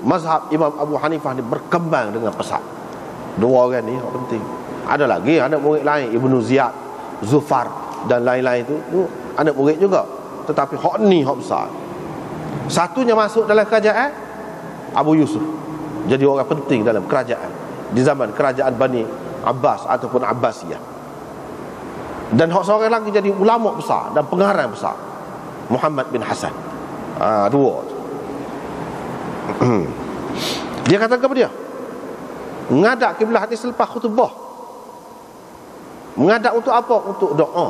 A: mazhab Imam Abu Hanifah ni berkembang dengan pesat. Dua orang ni penting. Ada lagi anak murid lain, Ibnu Ziyad, Zufar dan lain-lain tu anak murid juga, tetapi hak ni hak besar. Satunya masuk dalam kerajaan Abu Yusuf, jadi orang penting dalam kerajaan di zaman kerajaan Bani Abbas ataupun Abbasiyah. Dan hak seorang lagi jadi ulama besar dan pengarang besar, Muhammad bin Hasan. Dua tu. Dia kata kepada dia, menghadap kiblat ni selepas khutbah. Menghadap untuk apa? Untuk doa.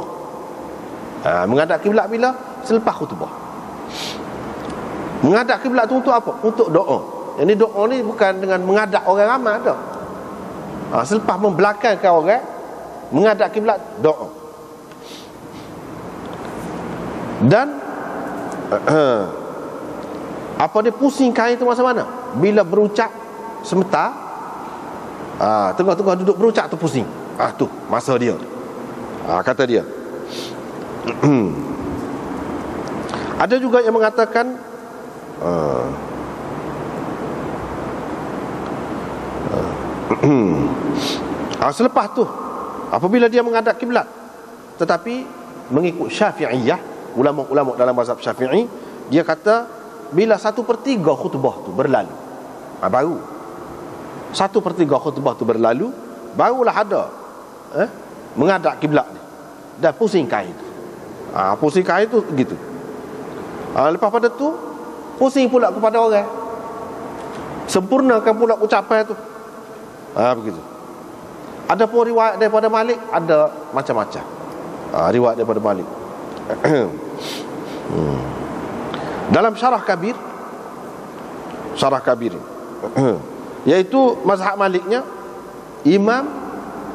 A: Menghadap kiblat bila? Selepas khutbah. Menghadap kiblat tu untuk apa? Untuk doa. Ini doa ni bukan dengan menghadap orang ramai dah. Selepas membelakangkan orang, menghadap kiblat, doa. Dan apa dia pusing kain tu masa mana? Bila berucap sebentar, tengah-tengah duduk berucap tu pusing. Tu masa dia. Kata dia. Ada juga yang mengatakan selepas tu apabila dia menghadap kiblat, tetapi mengikut Syafi'iyah, ulama-ulama dalam mazhab Syafi'i, dia kata bila 1/3 khutbah tu berlalu, baru 1/3 khutbah tu berlalu, barulah ada menghadap kiblat ni dan pusing kain tu. Pusing kain tu gitu. Lepas pada tu pusing pula kepada orang, sempurnakan pula ucapan tu. Begitu. Ada pun riwayat daripada Malik, ada macam-macam. Riwayat daripada Malik. Dalam Syarah Kabir iaitu mazhab Maliknya, imam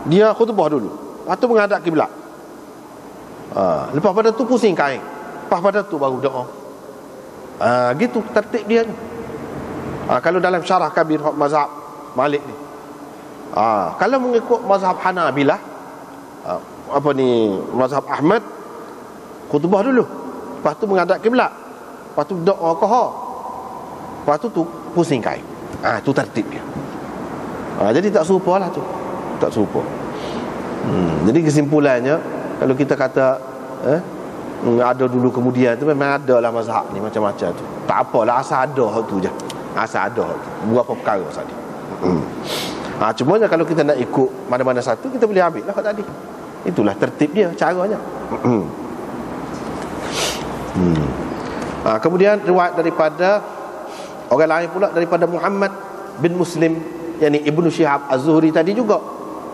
A: dia khutbah dulu, lepas tu menghadap kiblat. Lepas pada tu pusing kain, lepas pada tu baru doa. Gitu tertib dia ni. Kalau dalam Syarah Kabir mazhab Malik ni. Kalau mengikut mazhab Hanabilah, mazhab Ahmad, khutbah dulu, lepas tu menghadap kiblat, lepas tu doa qahar, lepas tu pusing kain. Tu tertib dia. Jadi tak serupa lah tu. Tak serupa. Jadi kesimpulannya, kalau kita kata ada dulu kemudian tu, memang ada lah mazhab ni macam-macam tu. Tak apalah, asal ada hak tu je. Asal ada hak tu. Berapa perkara tadi. Cumanya kalau kita nak ikut mana-mana satu, kita boleh ambil lah hak tadi. Itulah tertib dia, caranya. Kemudian riwayat daripada orang lain pula, daripada Muhammad bin Muslim, yakni Ibnu Syihab Az-Zuhri tadi juga.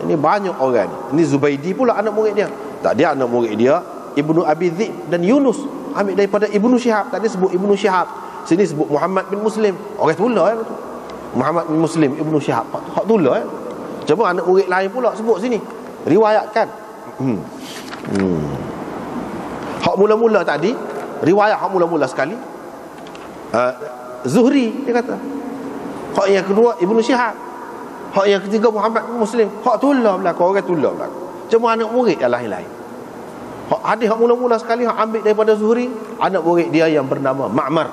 A: Ini banyak orang ni. Ini Zubaidi pula anak murid dia. Tak, dia anak murid dia Ibnu Abi Dzib dan Yunus, ambil daripada Ibnu Syihab. Tadi sebut Ibnu Syihab, sini sebut Muhammad bin Muslim. Orang tulah tu. Muhammad bin Muslim Ibnu Syihab, hak tulah. Cuma anak murid lain pula sebut sini, riwayatkan. Hak mula-mula tadi, riwayat hak mula-mula sekali, Zuhri dia kata. Hak yang kedua Ibnu Syihab. Hak yang ketiga Muhammad bin Muslim. Hak tulah belakang, orang tulah belakang. Cuma anak murid yang lain-lain. Hak hadis hak mula-mula sekali hak ambil daripada Zuhri, anak murid dia yang bernama Ma'mar.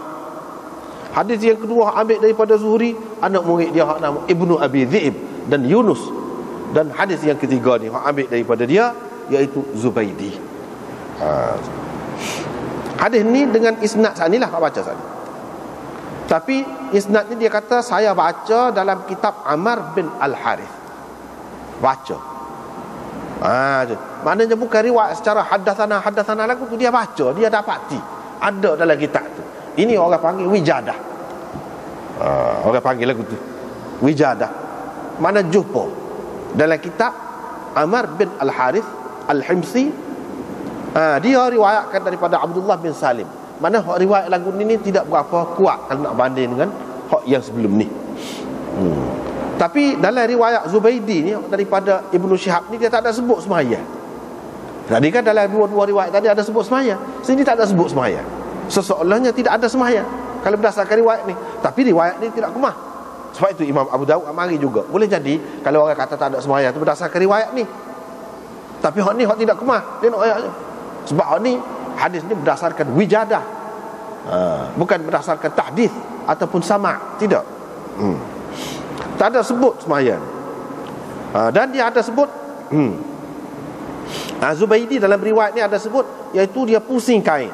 A: Hadis yang kedua hak ambil daripada Zuhri, anak murid dia hak nama Ibnu Abi Dhi'ib dan Yunus. Dan hadis yang ketiga ni hak ambil daripada dia, iaitu Zubaidi. Hadis ni dengan isnad sanilah hak baca sani. Tapi isnad ni dia kata saya baca dalam kitab Ammar bin Al-Harith. Baca. Maknanya bukan riwayat secara haddatsana lagu tu, dia baca, dia dapati ada dalam kitab tu. Ini orang panggil wijadah. Orang panggil lagu tu wijadah. Mana jumpa dalam kitab Ammar bin Al-Harith Al-Himsi. Dia riwayatkan daripada Abdullah bin Salim. Mana hak riwayat lagu ni tidak berapa kuat kalau nak banding dengan hak yang sebelum ni. Tapi dalam riwayat Zubaidi ni daripada Ibnu Syihab ni, dia tak ada sebut sembahyang. Tadi kan dalam dua riwayat tadi ada sebut sembahyang, sini tak ada sebut sembahyang. Seseolahnya tidak ada sembahyang kalau berdasarkan riwayat ni. Tapi riwayat ni tidak kemah. Sebab itu Imam Abu Daud mari juga. Boleh jadi kalau orang kata tak ada sembahyang tu berdasarkan riwayat ni. Tapi hak ni hak tidak kemah. Dia nak ayat je. Sebab hak ni hadis ni berdasarkan wijadah, bukan berdasarkan tahdits ataupun sama'. Tidak. Tak ada sebut sembahyang. Dan dia ada sebut Zubaidi dalam riwayat ni ada sebut, iaitu dia pusing kain.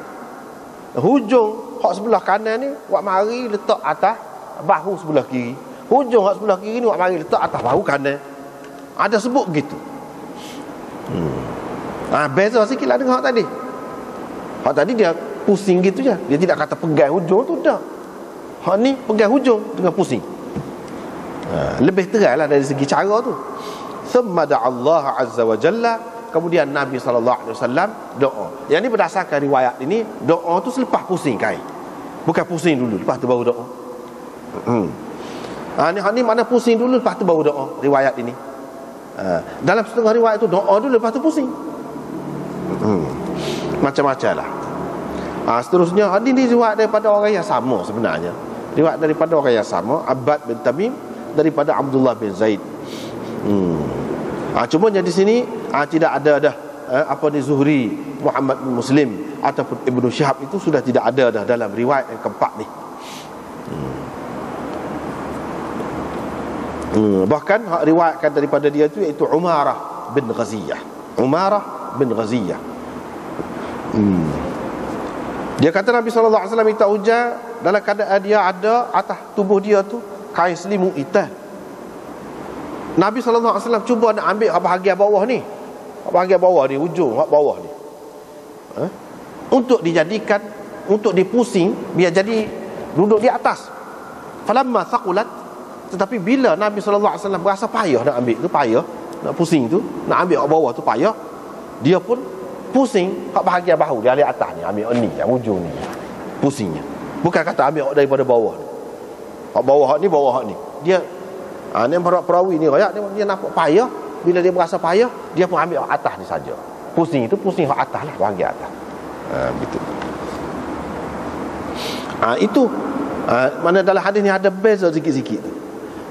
A: Hujung hak sebelah kanan ni wak mari letak atas bahu sebelah kiri. Hujung hak sebelah kiri ni wak mari letak atas bahu kanan. Ada sebut gitu. Beza sikit lah dengan hak tadi. Hak tadi dia pusing gitu je. Dia tidak kata pegang hujung tu, dah. Hak ni pegang hujung dengan pusing. Lebih terang lah dari segi cara tu. Thumma da'allah azza wa jalla. Kemudian Nabi SAW doa. Yang ni berdasarkan riwayat ini, doa tu selepas pusing kain. Bukan pusing dulu, lepas tu baru doa. Ni mana pusing dulu, lepas tu baru doa. Riwayat ini, dalam setengah riwayat tu doa dulu, lepas tu pusing. Macam-macam lah. Seterusnya ini riwayat daripada orang yang sama sebenarnya. Riwayat daripada orang yang sama, Abbad bin Tamim daripada Abdullah bin Zaid. Cuma di sini tidak ada dah apa ni Zuhri, Muhammad bin Muslim ataupun Ibnu Syihab itu sudah tidak ada dah dalam riwayat yang keempat ni. Bahkan riwayatkan daripada dia itu iaitu Umarah bin Ghaziyah. Umarah bin Ghaziyah. Dia kata Nabi SAW minta hujan dalam keadaan dia ada atas tubuh dia tu kain selimut hitam. Nabi SAW cuba nak ambil bahagian bawah ni, bahagian bawah ni, ujung bawah ni, untuk dijadikan, untuk dipusing biar jadi duduk di atas. Falamma thaqulat, tetapi bila Nabi SAW berasa payah nak ambil tu, payah nak pusing tu, nak ambil bawah tu payah, dia pun pusing hak bahagian bahu dia di atas ni, ambil ni yang ujung ni, pusingnya. Bukan kata ambil daripada bawah ni. Hak bawah ni, bawah ni. Dia ni perawi ni royak dia nampak payah, bila dia berasa payah, dia pun ambil hak atas ni saja. Pusing itu pusing hak atas lah, bahagian atas. Begitu. Itu mana dalam hadis ni ada beza sikit-sikit tu.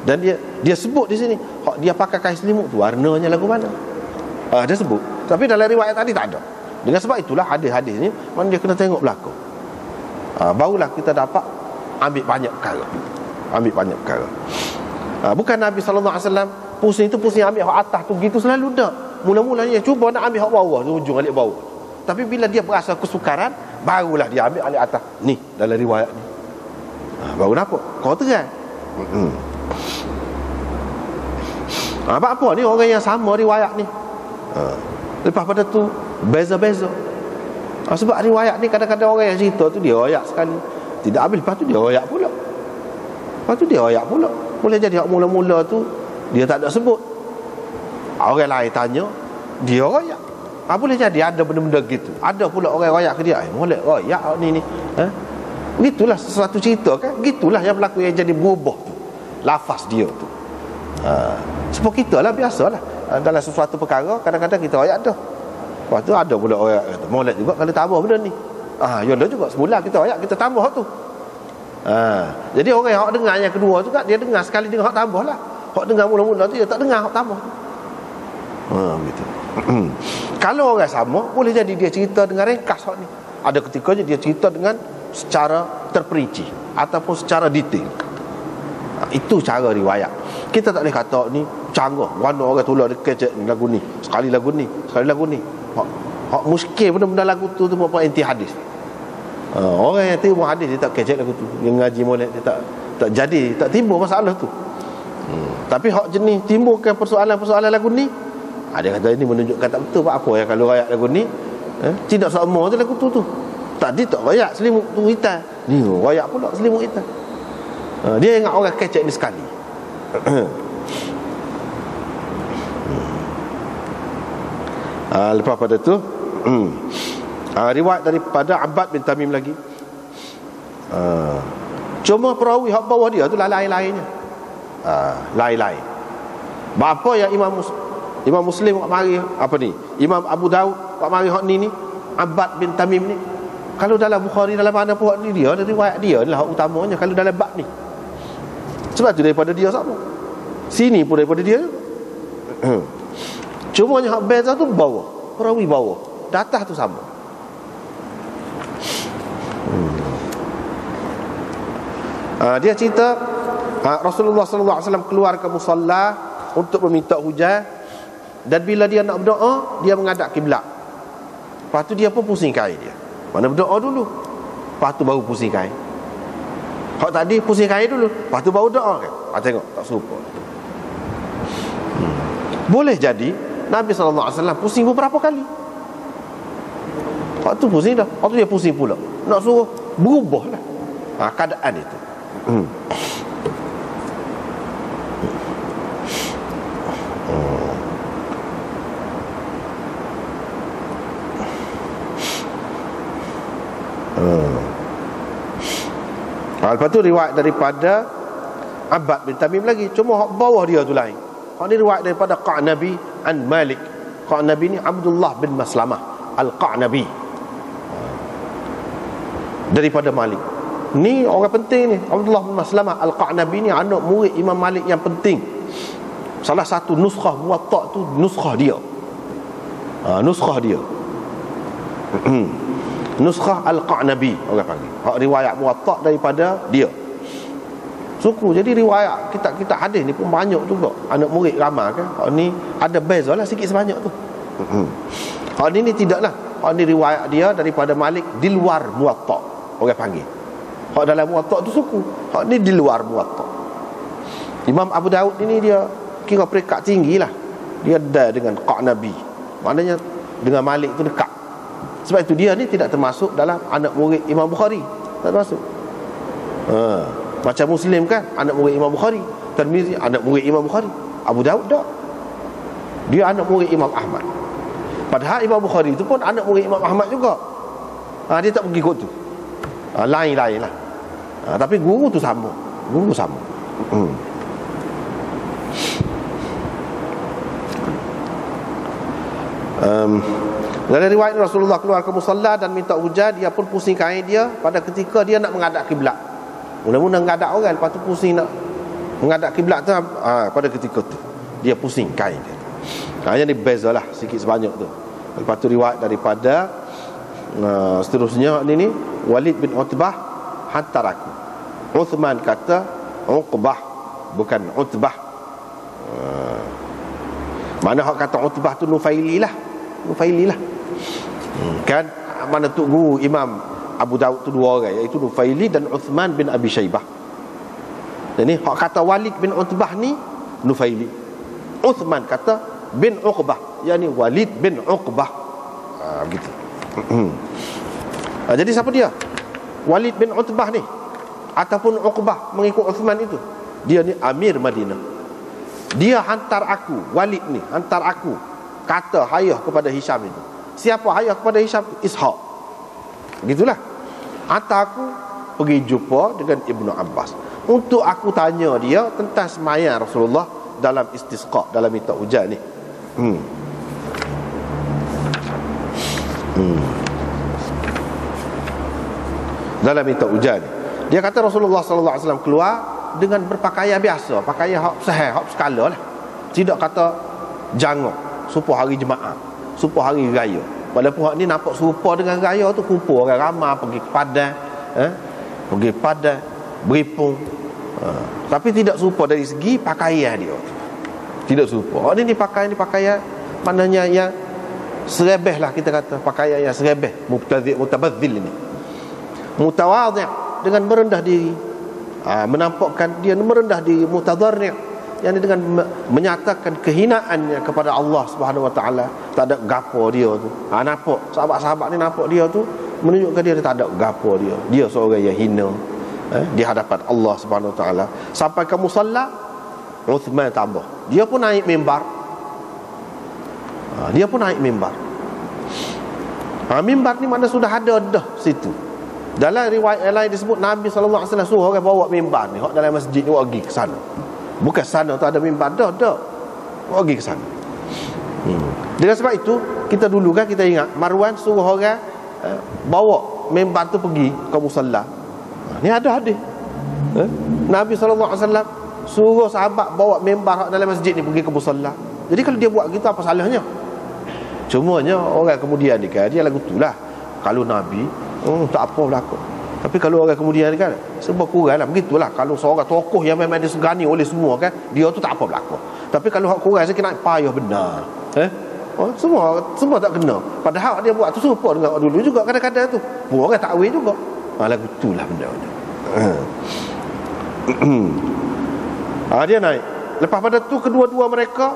A: Dan dia sebut di sini hak dia pakai kain selimut tu warnanya lagu mana. Dia sebut. Tapi dalam riwayat tadi tak ada. Dengan sebab itulah hadis-hadis ni mana dia kena tengok belakang. Barulah kita dapat ambil banyak perkara. Bukan Nabi SAW pusing tu pusing ambil hak atas tu gitu selalu dah. Mula-mulanya cuba nak ambil hak bawah tu, ujung alik bawah. Tapi bila dia berasa kesukaran, barulah dia ambil alik atas. Ni dalam riwayat ni. Baru dapat. Kau terang. Apa ni orang yang sama riwayat ni. Lepas pada tu beza-beza. Sebab riwayat ni kadang-kadang orang yang cerita tu dia royak sekali, tidak habis, lepas tu dia royak pula. Boleh jadi hak mula-mula tu dia tak ada sebut, orang lain tanya dia royak. Boleh jadi ada benda-benda gitu. Ada pula orang royak ke dia, molek royak ni gitulah sesuatu cerita kan. Gitulah yang berlaku, yang jadi berubah tu lafaz dia tu. Sebab kita lah biasalah dalam sesuatu perkara kadang-kadang kita royak dah. Lepas tu ada pula orang kata molek juga kalau tambah benda ni. Yolah juga semula kita ayat kita tambah tu. Jadi orang yang dengar yang kedua tu kan dia dengar sekali dengar hak tambah lah. Hak dengar mula-mula tu dia tak dengar hak tambah tu. Gitu. Kalau orang sama boleh jadi dia cerita dengan ringkas hak ni. Ada ketika je dia cerita dengan secara terperinci ataupun secara detail. Itu cara riwayat. Kita tak boleh kata ni canggah mana orang tular dekat lagu ni, sekali lagu ni, sekali lagu ni. Hak muskil benda-benda lagu tu merupakan inti hadis. Orang yang timbul hadis dia tak kecek lagu tu. Dia ngaji molek dia tak jadi, tak timbul masalah tu. Tapi hak jenis timbulkan persoalan-persoalan lagu ni, dia kata ini menunjukkan tak betul. Apa ya kalau rakyat lagu ni tidak sama tu lagu tu. Tadi tak rakyat selimut tu hitam, ni rakyat pula selimut hitam. Dia ingat orang kecek ni sekali. Lepas pada tu riwayat daripada Abbad bin Tamim lagi. Cuma perawi hak bawah dia tu lain-lainnya. Lain-lain. Bapa yang Imam Muslim hak mari apa ni? Imam Abu Daud hak mari hak ni Abbad bin Tamim ni. Kalau dalam Bukhari dalam mana pun hak ni dia ada riwayat dia adalah hak utamanya kalau dalam bab ni. Sebab tu daripada dia sama. Sini pun daripada dia. Cuma yang hak beza tu bawah, perawi bawah. Datah tu sama. Dia cerita Rasulullah sallallahu alaihi wasallam keluar ke musalla untuk meminta hujan, dan bila dia nak berdoa dia menghadap kiblat. Lepas tu dia pun pusing kain dia. Mana berdoa dulu, lepas tu baru pusing kain. Hak tadi pusing kain dulu, lepas tu baru doa kan. Tengok tak serupa. Boleh jadi Nabi SAW pusing beberapa kali. Waktu pusing dah, waktu dia pusing pula nak suruh berubah lah keadaan itu. Lepas tu riwayat daripada Abbad bin Tamim lagi. Cuma hak bawah dia tu lain. Hak ni riwayat daripada Qa'nabi an Malik. Qa'nabi ni Abdullah bin Maslamah Al-Qa'nabi, daripada Malik. Ni orang penting ni, Abdullah bin Maslamah Al-Qa'nabi ni anak murid Imam Malik yang penting. Salah satu nuskhah Muwatta tu nuskhah dia. Nuskhah dia. Nuskhah Al-Qa'nabi orang panggil. Hak riwayat Muwatta daripada dia. Suku. Jadi riwayat kitab-kitab hadis ni pun banyak juga. Anak murid ramai kan. Hak ni ada beza lah sikit sebanyak tu. Hak ni tidaklah. Hak ni riwayat dia daripada Malik di luar Muwatta orang panggil. Hak dalam Muwatta tu suku. Hak ni di luar Muwatta. Imam Abu Daud ini dia kira peringkat tinggi lah. Dia dah dengan Qa'nabi. Maknanya dengan Malik tu dekat. Sebab itu dia ni tidak termasuk dalam anak murid Imam Bukhari. Tak termasuk. Macam Muslim kan, anak murid Imam Bukhari. Tirmizi anak murid Imam Bukhari. Abu Daud tak. Dia anak murid Imam Ahmad. Padahal Imam Bukhari itu pun anak murid Imam Ahmad juga. Dia tak pergi kot tu. Lain-lain lah. Tapi guru tu sama. Guru sama. Dari riwayat Rasulullah keluar ke musalla dan minta hujan, dia pun pusing kain dia pada ketika dia nak menghadap kiblat. Mula-mula menghadap orang, lepas tu pusing nak menghadap kiblat tu, pada ketika tu dia pusing kain dia. Yang ni bezalah sikit sebanyak tu. Lepas tu riwayat daripada seterusnya ni Walid bin Utbah hantar aku. Uthman kata Uqbah, bukan Utbah. Mana hak kata Utbah tu Nufaili lah. Kan mana tu guru Imam Abu Daud tu dua orang, iaitu Nufaili dan Uthman bin Abi Shaybah. Jadi hak kata Walid bin Utbah ni Nufaili. Uthman kata bin Uqbah, yakni Walid bin Uqbah. Begitu. Jadi siapa dia? Walid bin Utbah ni ataupun Uqbah mengikut Uthman itu. Dia ni Amir Madinah. Dia hantar aku, Walid ni hantar aku, kata hayah kepada Hisham itu. Siapa hayah kepada Hisham? Ishaq. Begitulah. Hantar aku pergi jumpa dengan Ibnu Abbas untuk aku tanya dia tentang sembahyang Rasulullah dalam istisqa, dalam minta hujan ni. Dalam minta hujan, dia kata Rasulullah sallallahu alaihi wasallam keluar dengan berpakaian biasa, pakaian hak sahih, hak sekala lah. Tidak kata jangok supaya hari jemaah, supaya hari raya. Walaupun hak ni nampak serupa dengan raya tu, kumpul orang ramai pergi ke padang, pergi ke padang beripung, tapi tidak serupa dari segi pakaian dia. Tidak serupa. Hak ni pakaian maknanya yang serebeh lah, kita kata pakaian yang serebeh, mutabadzil ini. Mutawadhi' dengan merendah diri, menampakkan dia merendah diri, mutadharri', yang dengan menyatakan kehinaannya kepada Allah Subhanahu wa taala. Tak ada gapo dia tu. Nampak sahabat-sahabat ni, nampak dia tu menunjukkan dia tak ada gapo dia. Dia seorang yang hina di hadapan Allah Subhanahu wa taala. Sampai ke musalla, Uthman tambah. Dia pun naik mimbar. Dia pun naik mimbar. Mimbar ni mana sudah ada dah situ. Dalam riwayat lain disebut Nabi sallallahu alaihi wasallam suruh orang bawa mimbar ni hak dalam masjid ni, pergi ke sana. Bukan sana tu ada mimbar dah, pergi ke sana. Dengan sebab itu kita dulu kan kita ingat Marwan suruh orang bawa mimbar tu pergi ke musalla. Ni ada hadis. Nabi sallallahu alaihi wasallam suruh sahabat bawa mimbar hak dalam masjid ni pergi ke musalla. Jadi kalau dia buat gitu, apa salahnya? Cumanya orang kemudian ni kan dia lagu tulah. Kalau Nabi tak apa berlaku. Tapi kalau orang kemudian kan sebab kurang lah, begitulah. Kalau seorang tokoh yang memang disegani oleh semua kan, dia tu tak apa berlaku. Tapi kalau hak kurang sikit nak payah benar. Semua tak kena. Padahal dia buat tu serupa dengan dulu juga kadang-kadang tu. Orang takwil juga. Lagu itulah benda ni. Dia naik. Lepas pada tu kedua-dua mereka,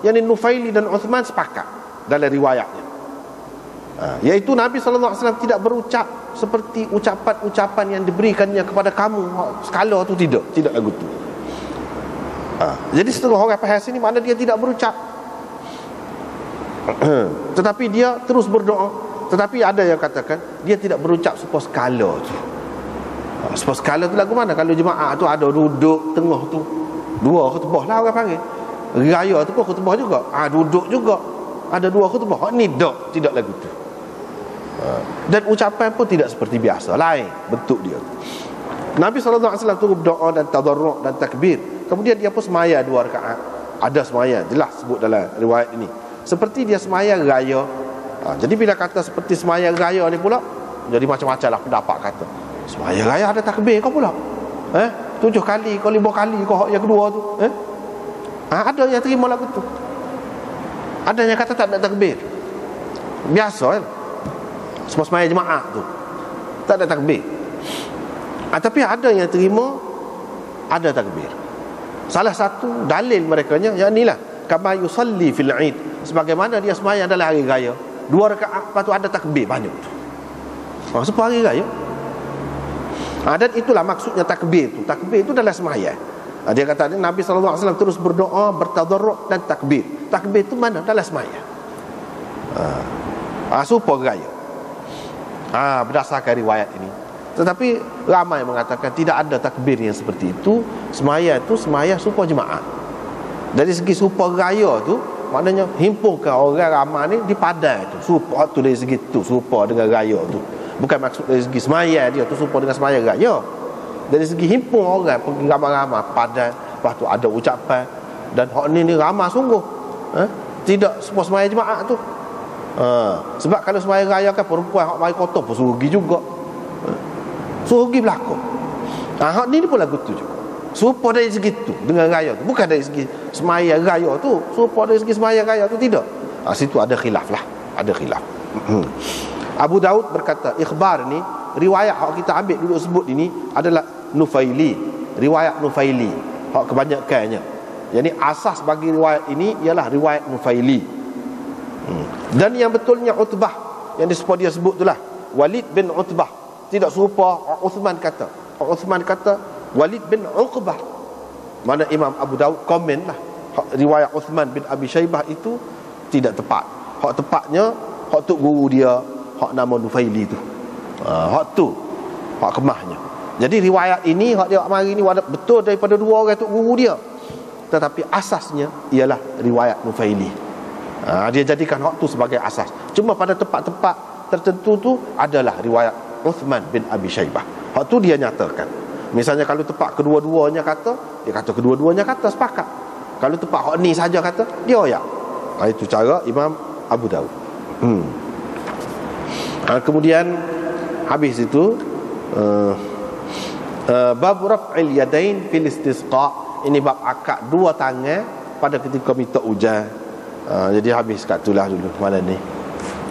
A: yang Nufaili dan Uthman, sepakat dalam riwayatnya, iaitu Nabi SAW tidak berucap seperti ucapan-ucapan yang diberikannya kepada kamu sekala tu, tidak lagu tu. Jadi setengah orang faham sini makna dia tidak berucap, tetapi dia terus berdoa. Tetapi ada yang katakan dia tidak berucap supaya skala tu. Supaya skala tu lagu mana? Kalau jemaah tu ada duduk tengah tu, dua khutbah lah orang panggil. Raya tu pun khutbah juga, duduk juga ada dua khutbah. Ni tidak lagu tu. Dan ucapan pun tidak seperti biasa, lain bentuk dia. Nabi SAW turut berdoa dan tadarru' dan takbir. Kemudian dia pun semaya 2 rakaat. Ada semaya, jelas sebut dalam riwayat ini, seperti dia semaya raya. Jadi bila kata seperti semaya raya ni pula, jadi macam-macam lah pendapat kata. Semaya raya ada takbir kau pula 7 kali kau 5 kali kau yang kedua tu. Ada yang terima lagu tu, ada yang kata tak ada takbir, biasa kan, sebab semaya jemaah tu tak ada takbir. Tapi ada yang terima ada takbir. Salah satu dalil mereka nya yang inilah, kama yusalli fil Eid, sebagaimana dia semaya dalam hari raya 2 rakaat, lepas tu ada takbir banyak tu. Sebab hari raya. Dan itulah maksudnya takbir tu. Takbir itu dalam semaya. Dia kata Nabi SAW terus berdoa, bertadarru' dan takbir. Takbir itu mana? Dalam semaya. Supaya raya. Berdasarkan riwayat ini. Tetapi ramai mengatakan tidak ada takbir yang seperti itu. Semaya itu semaya supaya jemaah. Dari segi supaya raya tu, maknanya himpunkan orang ramai ni di padang tu. Supaya tu dari segi tu, supaya dengan raya tu. Bukan maksud dari segi semaya dia tu supaya dengan semaya raya. Dari segi himpun orang pergi ramai-ramai padang, lepas tu ada ucapan. Dan hak ni ramai sungguh. Tidak supaya semaya jemaah tu. Sebab kalau semaya raya kan perempuan hak mari kotor pun suruh pergi juga. Suruh pergi berlaku. Hak ni pun lagu tu juga. Supaya dari segi tu dengan raya tu, bukan dari segi semaya raya tu. Supaya dari segi semaya raya tu tidak. Situ ada khilaf lah. Ada khilaf. Abu Daud berkata, ikhbar ni, riwayat hak kita ambil duduk sebut ini adalah Nufaili, riwayat Nufaili hak kebanyakannya. Jadi asas bagi riwayat ini ialah riwayat Nufaili. Dan yang betulnya Utbah yang dia sebut itulah Walid bin Utbah, tidak serupa Uthman kata. Uthman kata Walid bin Uqbah. Mana Imam Abu Daud komen lah, riwayat Uthman bin Abi Shaybah itu tidak tepat. Hak tepatnya hak tok guru dia, hak nama Nufaili tu. Hak tu hak kemahnya. Jadi riwayat ini hak dia mari ni betul daripada 2 orang tok guru dia. Tetapi asasnya ialah riwayat Nufaili. Dia jadikan hak tu sebagai asas. Cuma pada tempat-tempat tertentu tu adalah riwayat Uthman bin Abi Shaybah. Hak tu dia nyatakan. Misalnya kalau tepat kedua-duanya kata, dia kata kedua-duanya kata, sepakat. Kalau tepat hak ni saja kata, dia oyak. Itu cara Imam Abu Dawud. Kemudian habis itu bab raf'il yadain fil istisqa. Ini bab akad dua tangan pada ketika minta hujan. Jadi habis kat itulah dulu malam ni.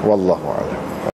A: Wallahu a'lam.